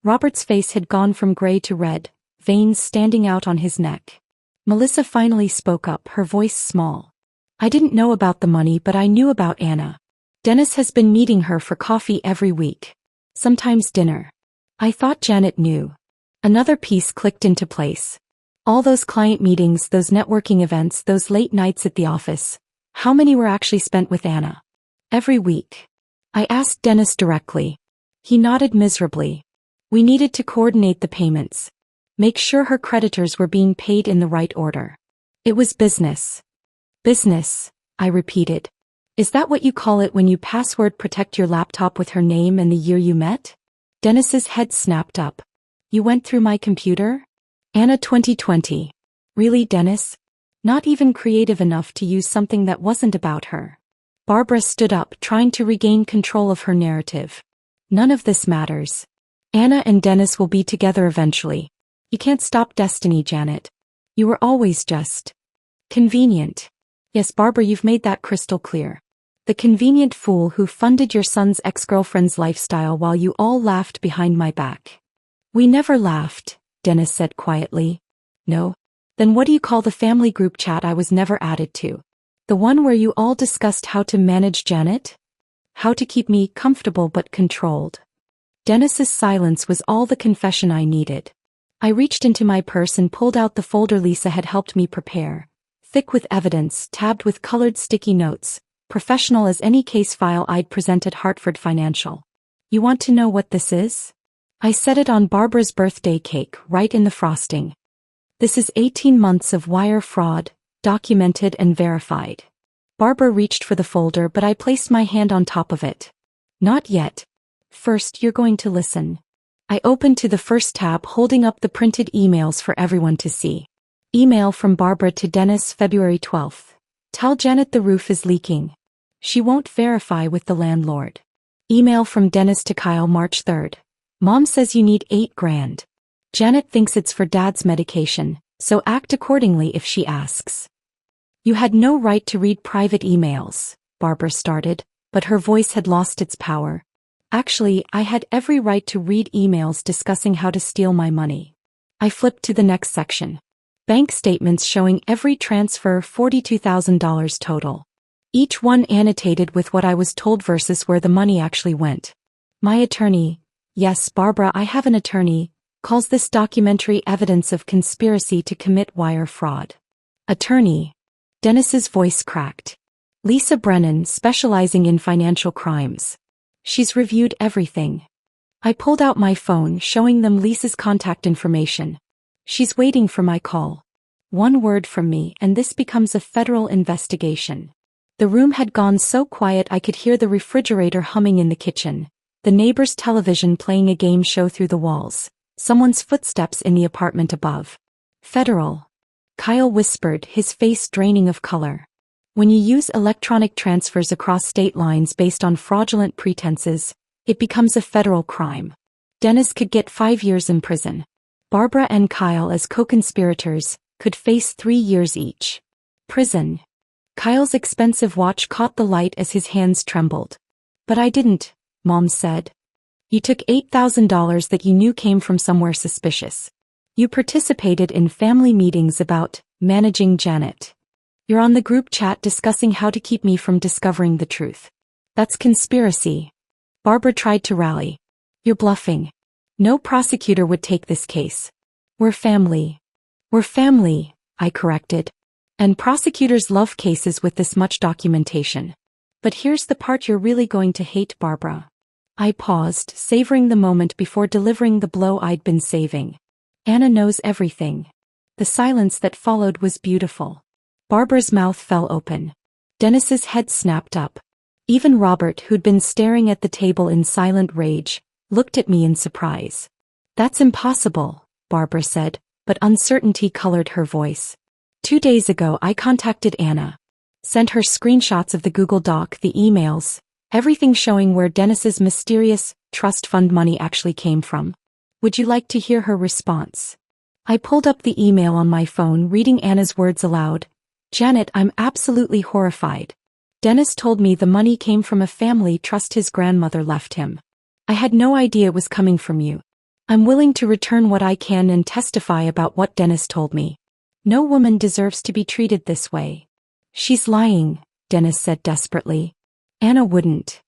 Robert's face had gone from gray to red, veins standing out on his neck. Melissa finally spoke up, her voice small. I didn't know about the money, but I knew about Anna. Dennis has been meeting her for coffee every week. Sometimes dinner. I thought Janet knew. Another piece clicked into place. All those client meetings, those networking events, those late nights at the office. How many were actually spent with Anna? Every week. I asked Dennis directly. He nodded miserably. We needed to coordinate the payments. Make sure her creditors were being paid in the right order. It was business. Business, I repeated. Is that what you call it when you password protect your laptop with her name and the year you met? Dennis's head snapped up. You went through my computer? Anna 2020. Really, Dennis? Not even creative enough to use something that wasn't about her. Barbara stood up, trying to regain control of her narrative. None of this matters. Anna and Dennis will be together eventually. You can't stop destiny, Janet. You were always just convenient. Yes, Barbara, you've made that crystal clear. The convenient fool who funded your son's ex-girlfriend's lifestyle while you all laughed behind my back. We never laughed, Dennis said quietly. No? Then what do you call the family group chat I was never added to? The one where you all discussed how to manage Janet? How to keep me comfortable but controlled. Dennis's silence was all the confession I needed. I reached into my purse and pulled out the folder Lisa had helped me prepare. Thick with evidence, tabbed with colored sticky notes, professional as any case file I'd present at Hartford Financial. You want to know what this is? I set it on Barbara's birthday cake, right in the frosting. This is 18 months of wire fraud, documented and verified. Barbara reached for the folder, but I placed my hand on top of it. Not yet. First, you're going to listen. I opened to the first tab, holding up the printed emails for everyone to see. Email from Barbara to Dennis, February 12th. Tell Janet the roof is leaking. She won't verify with the landlord. Email from Dennis to Kyle, March 3rd. Mom says you need $8,000. Janet thinks it's for Dad's medication, so act accordingly if she asks. You had no right to read private emails, Barbara started, but her voice had lost its power. Actually, I had every right to read emails discussing how to steal my money. I flipped to the next section. Bank statements showing every transfer, $42,000 total. Each one annotated with what I was told versus where the money actually went. My attorney, yes, Barbara, I have an attorney, calls this documentary evidence of conspiracy to commit wire fraud. Attorney. Dennis's voice cracked. Lisa Brennan, specializing in financial crimes. She's reviewed everything. I pulled out my phone, showing them Lisa's contact information. She's waiting for my call. One word from me and this becomes a federal investigation. The room had gone so quiet I could hear the refrigerator humming in the kitchen, the neighbor's television playing a game show through the walls, someone's footsteps in the apartment above. Federal. Kyle whispered, his face draining of color. When you use electronic transfers across state lines based on fraudulent pretenses, it becomes a federal crime. Dennis could get 5 years in prison. Barbara and Kyle as co-conspirators could face 3 years each. Prison. Kyle's expensive watch caught the light as his hands trembled. But I didn't, Mom said. You took $8,000 that you knew came from somewhere suspicious. You participated in family meetings about managing Janet. You're on the group chat discussing how to keep me from discovering the truth. That's conspiracy. Barbara tried to rally. You're bluffing. No prosecutor would take this case. We're family. We're family, I corrected. And prosecutors love cases with this much documentation. But here's the part you're really going to hate, Barbara. I paused, savoring the moment before delivering the blow I'd been saving. Anna knows everything. The silence that followed was beautiful. Barbara's mouth fell open. Dennis's head snapped up. Even Robert, who'd been staring at the table in silent rage, looked at me in surprise. That's impossible, Barbara said, but uncertainty colored her voice. 2 days ago I contacted Anna. Sent her screenshots of the Google Doc, the emails, everything showing where Dennis's mysterious trust fund money actually came from. Would you like to hear her response? I pulled up the email on my phone, reading Anna's words aloud. Janet, I'm absolutely horrified. Dennis told me the money came from a family trust his grandmother left him. I had no idea it was coming from you. I'm willing to return what I can and testify about what Dennis told me. No woman deserves to be treated this way. She's lying, Dennis said desperately. Anna wouldn't.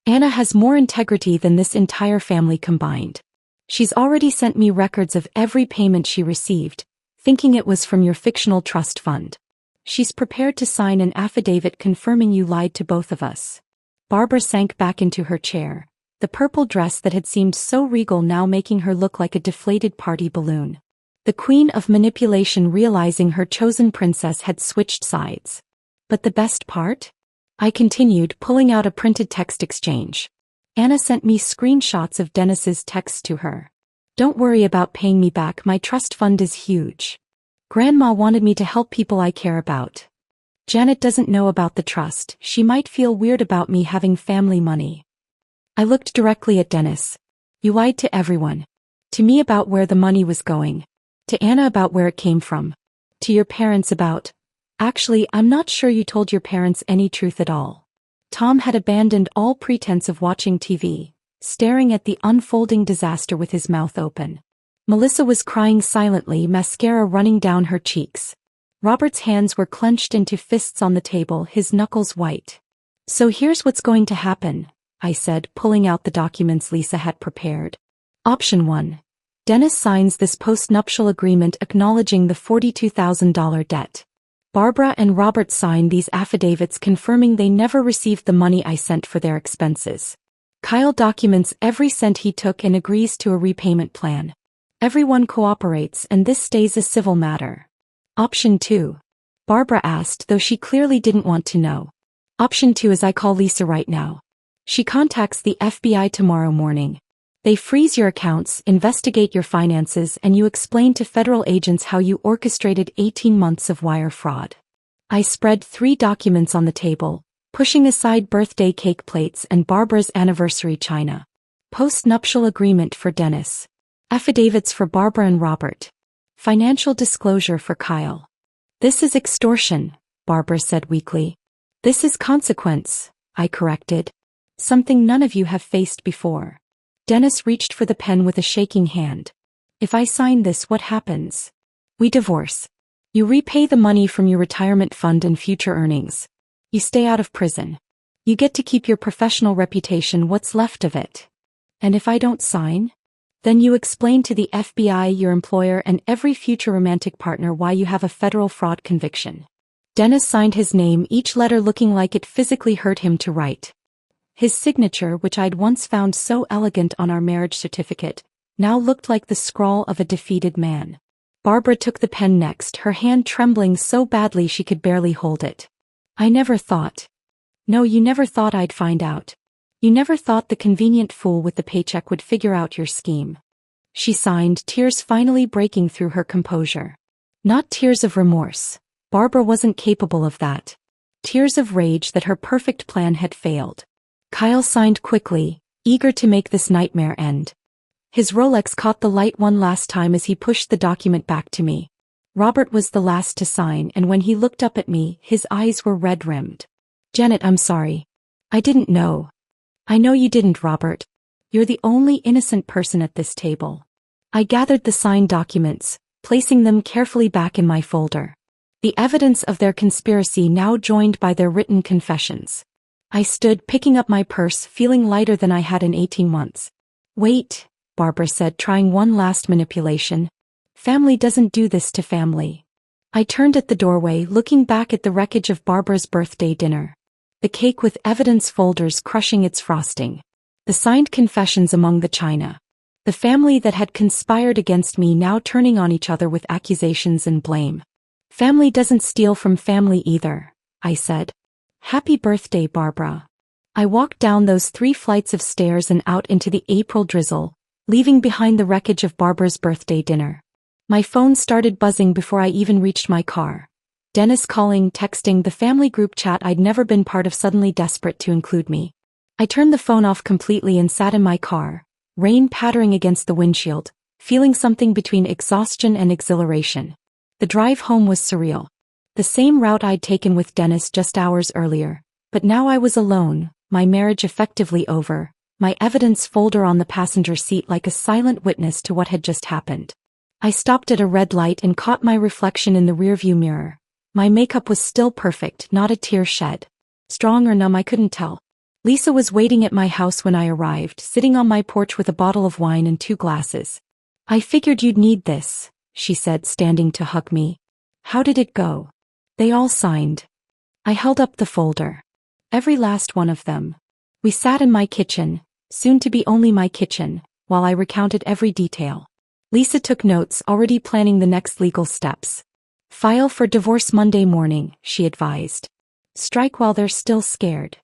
Anna has more integrity than this entire family combined. She's already sent me records of every payment she received, thinking it was from your fictional trust fund. She's prepared to sign an affidavit confirming you lied to both of us. Barbara sank back into her chair, the purple dress that had seemed so regal now making her look like a deflated party balloon. The queen of manipulation, realizing her chosen princess had switched sides. But the best part? I continued, pulling out a printed text exchange. Anna sent me screenshots of Dennis's texts to her. Don't worry about paying me back, my trust fund is huge. Grandma wanted me to help people I care about. Janet doesn't know about the trust, she might feel weird about me having family money. I looked directly at Dennis. You lied to everyone. To me about where the money was going. To Anna about where it came from. To your parents about... Actually, I'm not sure you told your parents any truth at all. Tom had abandoned all pretense of watching TV, staring at the unfolding disaster with his mouth open. Melissa was crying silently, mascara running down her cheeks. Robert's hands were clenched into fists on the table, his knuckles white. So here's what's going to happen, I said, pulling out the documents Lisa had prepared. Option 1. Dennis signs this post-nuptial agreement acknowledging the $42,000 debt. Barbara and Robert sign these affidavits confirming they never received the money I sent for their expenses. Kyle documents every cent he took and agrees to a repayment plan. Everyone cooperates and this stays a civil matter. Option 2. Barbara asked, though she clearly didn't want to know. Option 2 is I call Lisa right now. She contacts the FBI tomorrow morning. They freeze your accounts, investigate your finances, and you explain to federal agents how you orchestrated 18 months of wire fraud. I spread 3 documents on the table, pushing aside birthday cake plates and Barbara's anniversary china. Post-nuptial agreement for Dennis. Affidavits for Barbara and Robert. Financial disclosure for Kyle. This is extortion, Barbara said weakly. This is consequence, I corrected. Something none of you have faced before. Dennis reached for the pen with a shaking hand. If I sign this, what happens? We divorce. You repay the money from your retirement fund and future earnings. You stay out of prison. You get to keep your professional reputation, what's left of it. And if I don't sign? Then you explain to the FBI, your employer, and every future romantic partner why you have a federal fraud conviction. Dennis signed his name, each letter looking like it physically hurt him to write. His signature, which I'd once found so elegant on our marriage certificate, now looked like the scrawl of a defeated man. Barbara took the pen next, her hand trembling so badly she could barely hold it. I never thought. No, you never thought I'd find out. You never thought the convenient fool with the paycheck would figure out your scheme. She signed, tears finally breaking through her composure. Not tears of remorse. Barbara wasn't capable of that. Tears of rage that her perfect plan had failed. Kyle signed quickly, eager to make this nightmare end. His Rolex caught the light one last time as he pushed the document back to me. Robert was the last to sign, and when he looked up at me, his eyes were red-rimmed. Janet, I'm sorry. I didn't know. I know you didn't, Robert. You're the only innocent person at this table. I gathered the signed documents, placing them carefully back in my folder. The evidence of their conspiracy now joined by their written confessions. I stood, picking up my purse, feeling lighter than I had in 18 months. Wait, Barbara said, trying one last manipulation. Family doesn't do this to family. I turned at the doorway, looking back at the wreckage of Barbara's birthday dinner. The cake with evidence folders crushing its frosting. The signed confessions among the china. The family that had conspired against me now turning on each other with accusations and blame. Family doesn't steal from family either, I said. Happy birthday, Barbara. I walked down those 3 flights of stairs and out into the April drizzle, leaving behind the wreckage of Barbara's birthday dinner. My phone started buzzing before I even reached my car. Dennis calling, texting, the family group chat I'd never been part of suddenly desperate to include me. I turned the phone off completely and sat in my car, rain pattering against the windshield, feeling something between exhaustion and exhilaration. The drive home was surreal. The same route I'd taken with Dennis just hours earlier, but now I was alone, my marriage effectively over, my evidence folder on the passenger seat like a silent witness to what had just happened. I stopped at a red light and caught my reflection in the rearview mirror. My makeup was still perfect, not a tear shed. Strong or numb, I couldn't tell. Lisa was waiting at my house when I arrived, sitting on my porch with a bottle of wine and 2 glasses. I figured you'd need this, she said, standing to hug me. How did it go? They all signed. I held up the folder. Every last one of them. We sat in my kitchen, soon to be only my kitchen, while I recounted every detail. Lisa took notes, already planning the next legal steps. File for divorce Monday morning, she advised. Strike while they're still scared.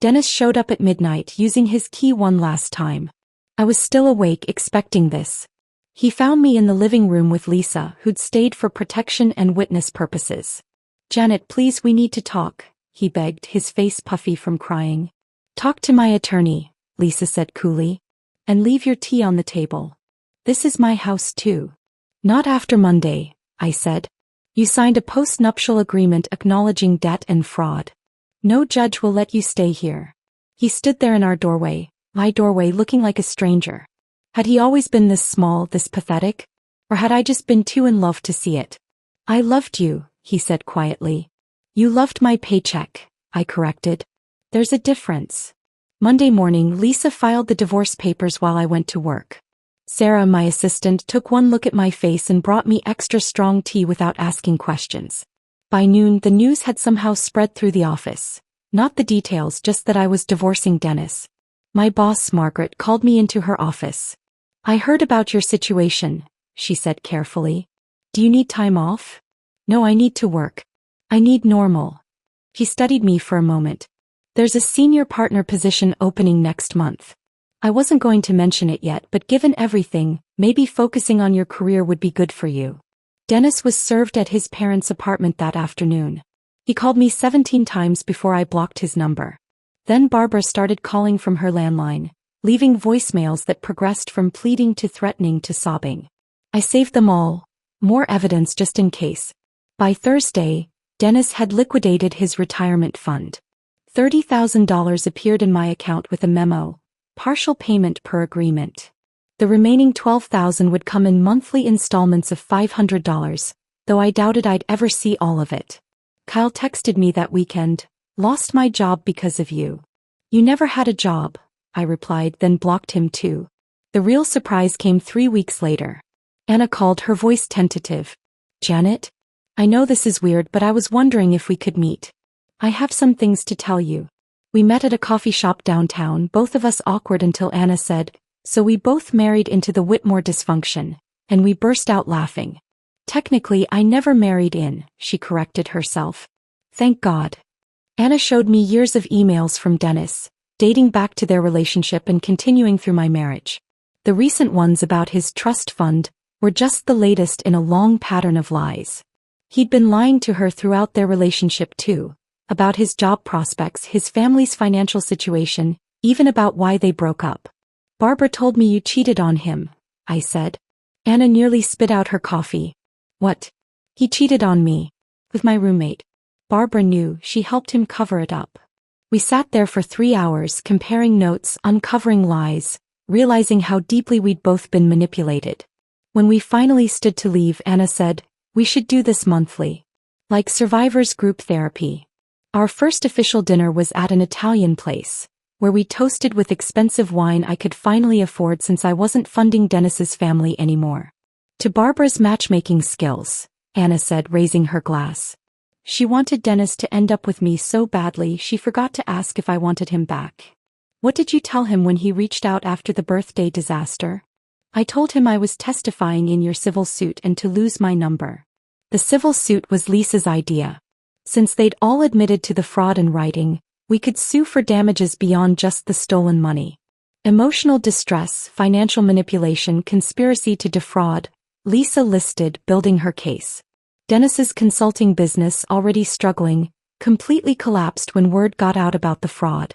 Dennis showed up at midnight, using his key one last time. I was still awake, expecting this. He found me in the living room with Lisa, who'd stayed for protection and witness purposes. Janet, please, we need to talk, he begged, his face puffy from crying. Talk to my attorney, Lisa said coolly. And leave your tea on the table. This is my house too. Not after Monday, I said. You signed a post-nuptial agreement acknowledging debt and fraud. No judge will let you stay here. He stood there in our doorway, my doorway, looking like a stranger. Had he always been this small, this pathetic? Or had I just been too in love to see it? I loved you, he said quietly. You loved my paycheck, I corrected. There's a difference. Monday morning, Lisa filed the divorce papers while I went to work. Sarah, my assistant, took one look at my face and brought me extra strong tea without asking questions. By noon, the news had somehow spread through the office. Not the details, just that I was divorcing Dennis. My boss, Margaret, called me into her office. I heard about your situation, she said carefully. Do you need time off? No, I need to work. I need normal. She studied me for a moment. There's a senior partner position opening next month. I wasn't going to mention it yet, but given everything, maybe focusing on your career would be good for you. Dennis was served at his parents' apartment that afternoon. He called me 17 times before I blocked his number. Then Barbara started calling from her landline, leaving voicemails that progressed from pleading to threatening to sobbing. I saved them all. More evidence just in case. By Thursday, Dennis had liquidated his retirement fund. $30,000 appeared in my account with a memo. Partial payment per agreement. The remaining $12,000 would come in monthly installments of $500, though I doubted I'd ever see all of it. Kyle texted me that weekend, lost my job because of you. You never had a job, I replied, then blocked him too. The real surprise came 3 weeks later. Anna called, her voice tentative. Janet? I know this is weird, but I was wondering if we could meet. I have some things to tell you. We met at a coffee shop downtown, both of us awkward until Anna said, so we both married into the Whitmore dysfunction, and we burst out laughing. Technically, I never married in, she corrected herself. Thank God. Anna showed me years of emails from Dennis, dating back to their relationship and continuing through my marriage. The recent ones about his trust fund were just the latest in a long pattern of lies. He'd been lying to her throughout their relationship too, about his job prospects, his family's financial situation, even about why they broke up. Barbara told me you cheated on him, I said. Anna nearly spit out her coffee. What? He cheated on me. With my roommate. Barbara knew. She helped him cover it up. We sat there for 3 hours comparing notes, uncovering lies, realizing how deeply we'd both been manipulated. When we finally stood to leave, Anna said, we should do this monthly. Like survivors group therapy. Our first official dinner was at an Italian place, where we toasted with expensive wine I could finally afford since I wasn't funding Dennis's family anymore. To Barbara's matchmaking skills, Anna said, raising her glass. She wanted Dennis to end up with me so badly she forgot to ask if I wanted him back. What did you tell him when he reached out after the birthday disaster? I told him I was testifying in your civil suit and to lose my number. The civil suit was Lisa's idea. Since they'd all admitted to the fraud in writing, we could sue for damages beyond just the stolen money. Emotional distress, financial manipulation, conspiracy to defraud, Lisa listed, building her case. Dennis's consulting business, already struggling, completely collapsed when word got out about the fraud.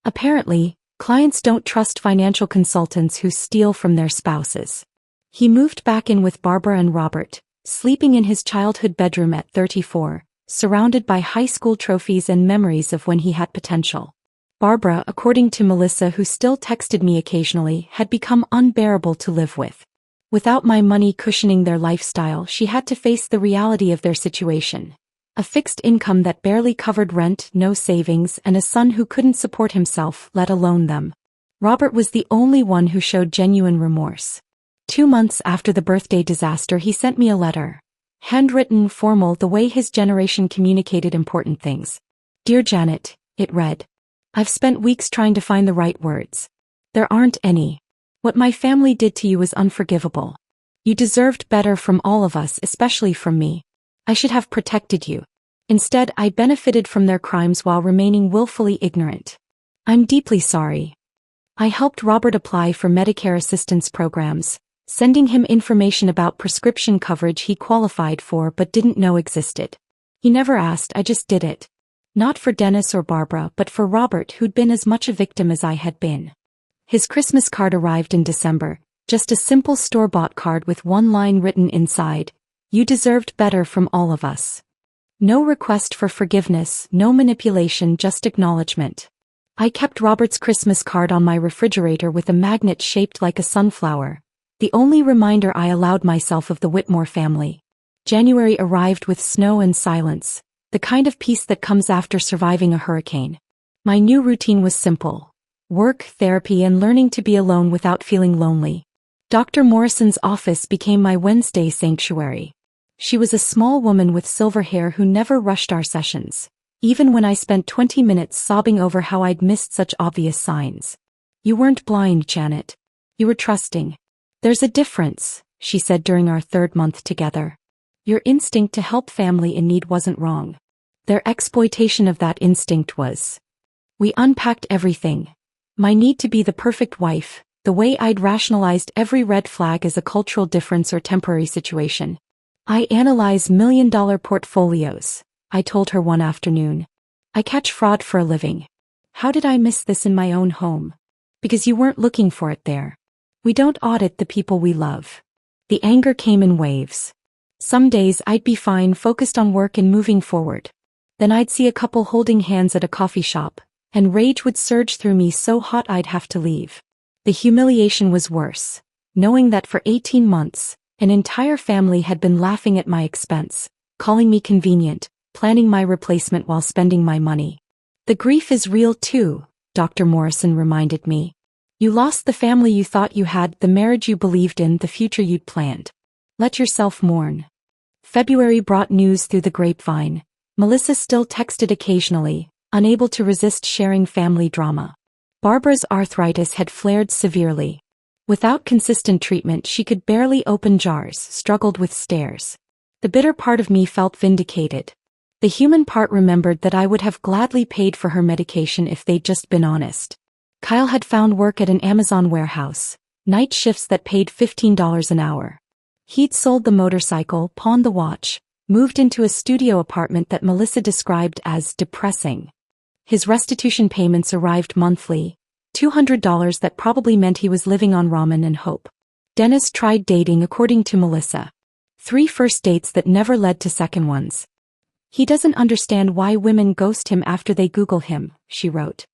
Apparently, clients don't trust financial consultants who steal from their spouses. He moved back in with Barbara and Robert, sleeping in his childhood bedroom at 34. Surrounded by high school trophies and memories of when he had potential. Barbara, according to Melissa, who still texted me occasionally, had become unbearable to live with. Without my money cushioning their lifestyle, she had to face the reality of their situation. A fixed income that barely covered rent, no savings, and a son who couldn't support himself, let alone them. Robert was the only one who showed genuine remorse. 2 months after the birthday disaster, he sent me a letter. Handwritten, formal, the way his generation communicated important things. Dear Janet, it read. I've spent weeks trying to find the right words. There aren't any. What my family did to you is unforgivable. You deserved better from all of us, especially from me. I should have protected you. Instead, I benefited from their crimes while remaining willfully ignorant. I'm deeply sorry. I helped Robert apply for Medicare assistance programs, sending him information about prescription coverage he qualified for but didn't know existed. He never asked, I just did it. Not for Dennis or Barbara, but for Robert, who'd been as much a victim as I had been. His Christmas card arrived in December, just a simple store-bought card with one line written inside, you deserved better from all of us. No request for forgiveness, no manipulation, just acknowledgement. I kept Robert's Christmas card on my refrigerator with a magnet shaped like a sunflower. The only reminder I allowed myself of the Whitmore family. January arrived with snow and silence, the kind of peace that comes after surviving a hurricane. My new routine was simple. Work, therapy, and learning to be alone without feeling lonely. Dr. Morrison's office became my Wednesday sanctuary. She was a small woman with silver hair who never rushed our sessions, even when I spent 20 minutes sobbing over how I'd missed such obvious signs. You weren't blind, Janet. You were trusting. There's a difference, she said during our 3rd month together. Your instinct to help family in need wasn't wrong. Their exploitation of that instinct was. We unpacked everything. My need to be the perfect wife, the way I'd rationalized every red flag as a cultural difference or temporary situation. I analyze million-dollar portfolios, I told her one afternoon. I catch fraud for a living. How did I miss this in my own home? Because you weren't looking for it there. We don't audit the people we love. The anger came in waves. Some days I'd be fine, focused on work and moving forward. Then I'd see a couple holding hands at a coffee shop, and rage would surge through me so hot I'd have to leave. The humiliation was worse, knowing that for 18 months, an entire family had been laughing at my expense, calling me convenient, planning my replacement while spending my money. The grief is real too, Dr. Morrison reminded me. You lost the family you thought you had, the marriage you believed in, the future you'd planned. Let yourself mourn. February brought news through the grapevine. Melissa still texted occasionally, unable to resist sharing family drama. Barbara's arthritis had flared severely. Without consistent treatment, she could barely open jars, struggled with stairs. The bitter part of me felt vindicated. The human part remembered that I would have gladly paid for her medication if they'd just been honest. Kyle had found work at an Amazon warehouse, night shifts that paid $15 an hour. He'd sold the motorcycle, pawned the watch, moved into a studio apartment that Melissa described as depressing. His restitution payments arrived monthly, $200 that probably meant he was living on ramen and hope. Dennis tried dating according to Melissa. 3 first dates that never led to second ones. He doesn't understand why women ghost him after they Google him, she wrote.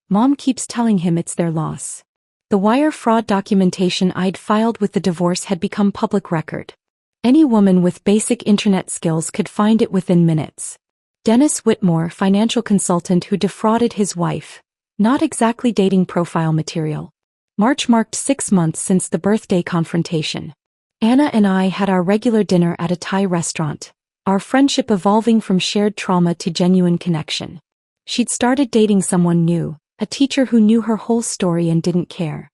Mom keeps telling him it's their loss. The wire fraud documentation I'd filed with the divorce had become public record. Any woman with basic internet skills could find it within minutes. Dennis Whitmore, financial consultant who defrauded his wife. Not exactly dating profile material. March marked 6 months since the birthday confrontation. Anna and I had our regular dinner at a Thai restaurant, our friendship evolving from shared trauma to genuine connection. She'd started dating someone new, a teacher who knew her whole story and didn't care.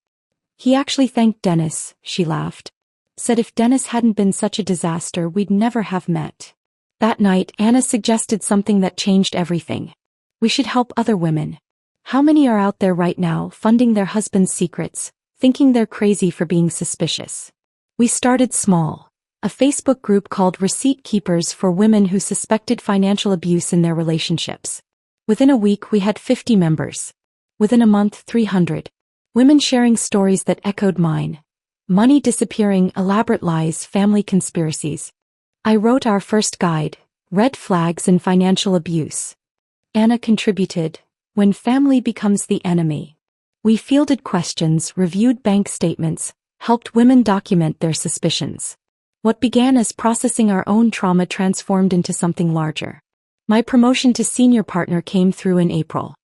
He actually thanked Dennis, she laughed. Said if Dennis hadn't been such a disaster we'd never have met. That night Anna suggested something that changed everything. We should help other women. How many are out there right now funding their husband's secrets, thinking they're crazy for being suspicious? We started small. A Facebook group called Receipt Keepers for women who suspected financial abuse in their relationships. Within a week we had 50 members. Within a month 300. Women sharing stories that echoed mine. Money disappearing, elaborate lies, family conspiracies. I wrote our first guide, Red Flags in Financial Abuse. Anna contributed, When Family Becomes the Enemy. We fielded questions, reviewed bank statements, helped women document their suspicions. What began as processing our own trauma transformed into something larger. My promotion to senior partner came through in April.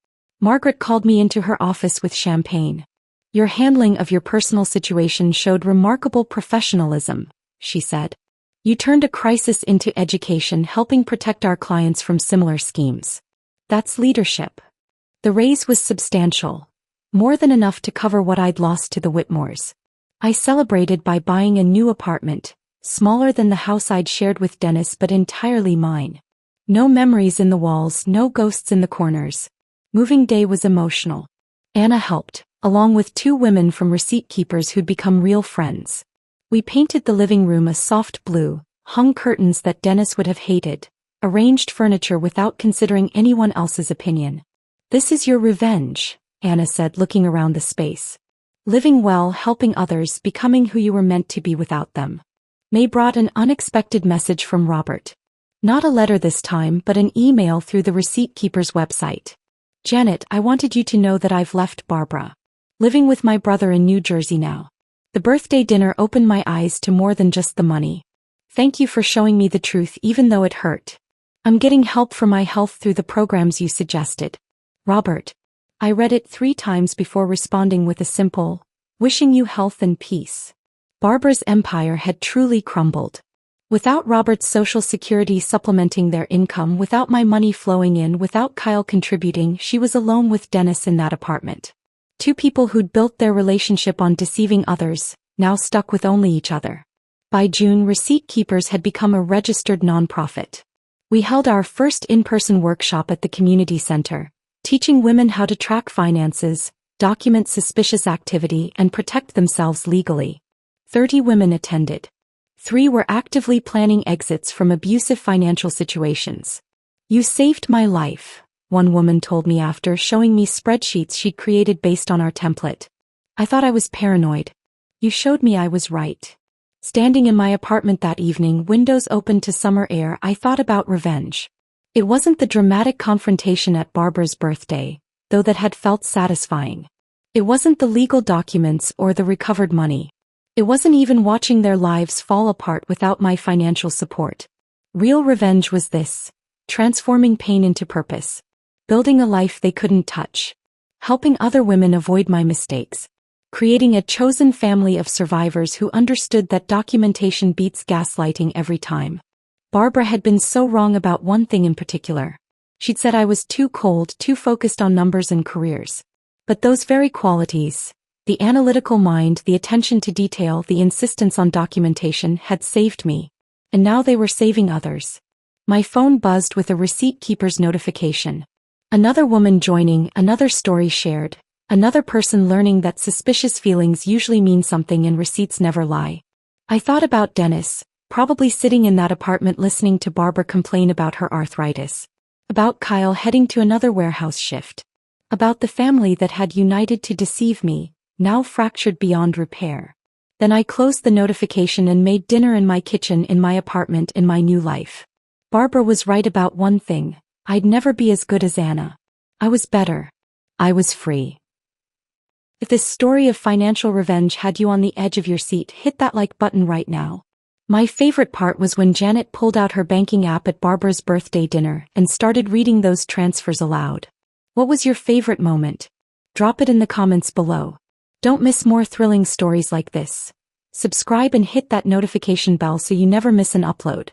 Margaret called me into her office with champagne. Your handling of your personal situation showed remarkable professionalism, she said. You turned a crisis into education, helping protect our clients from similar schemes. That's leadership. The raise was substantial. More than enough to cover what I'd lost to the Whitmores. I celebrated by buying a new apartment, smaller than the house I'd shared with Dennis but entirely mine. No memories in the walls, no ghosts in the corners. Moving day was emotional. Anna helped, along with 2 women from Receipt Keepers who'd become real friends. We painted the living room a soft blue, hung curtains that Dennis would have hated, arranged furniture without considering anyone else's opinion. This is your revenge, Anna said, looking around the space. Living well, helping others, becoming who you were meant to be without them. May brought an unexpected message from Robert. Not a letter this time, but an email through the Receipt Keepers website. Janet, I wanted you to know that I've left Barbara. Living with my brother in New Jersey now. The birthday dinner opened my eyes to more than just the money. Thank you for showing me the truth even though it hurt. I'm getting help for my health through the programs you suggested. Robert. I read it 3 times before responding with a simple, wishing you health and peace. Barbara's empire had truly crumbled. Without Robert's social security supplementing their income, without my money flowing in, without Kyle contributing, she was alone with Dennis in that apartment. 2 people who'd built their relationship on deceiving others, now stuck with only each other. By June, Receipt Keepers had become a registered nonprofit. We held our first in-person workshop at the community center, teaching women how to track finances, document suspicious activity, and protect themselves legally. 30 women attended. 3 were actively planning exits from abusive financial situations. You saved my life, one woman told me after showing me spreadsheets she'd created based on our template. I thought I was paranoid. You showed me I was right. Standing in my apartment that evening, windows open to summer air, I thought about revenge. It wasn't the dramatic confrontation at Barbara's birthday, though that had felt satisfying. It wasn't the legal documents or the recovered money. It wasn't even watching their lives fall apart without my financial support. Real revenge was this: transforming pain into purpose. Building a life they couldn't touch. Helping other women avoid my mistakes. Creating a chosen family of survivors who understood that documentation beats gaslighting every time. Barbara had been so wrong about one thing in particular. She'd said I was too cold, too focused on numbers and careers. But those very qualities, the analytical mind, the attention to detail, the insistence on documentation, had saved me. and now they were saving others. My phone buzzed with a receipt keeper's notification. Another woman joining, another story shared, another person learning that suspicious feelings usually mean something and receipts never lie. I thought about Dennis, probably sitting in that apartment listening to Barbara complain about her arthritis. About Kyle heading to another warehouse shift. About the family that had united to deceive me, now fractured beyond repair. Then I closed the notification and made dinner in my kitchen in my apartment in my new life. Barbara was right about one thing. I'd never be as good as Anna. I was better. I was free. If this story of financial revenge had you on the edge of your seat, hit that like button right now. My favorite part was when Janet pulled out her banking app at Barbara's birthday dinner and started reading those transfers aloud. What was your favorite moment? Drop it in the comments below. Don't miss more thrilling stories like this. Subscribe and hit that notification bell so you never miss an upload.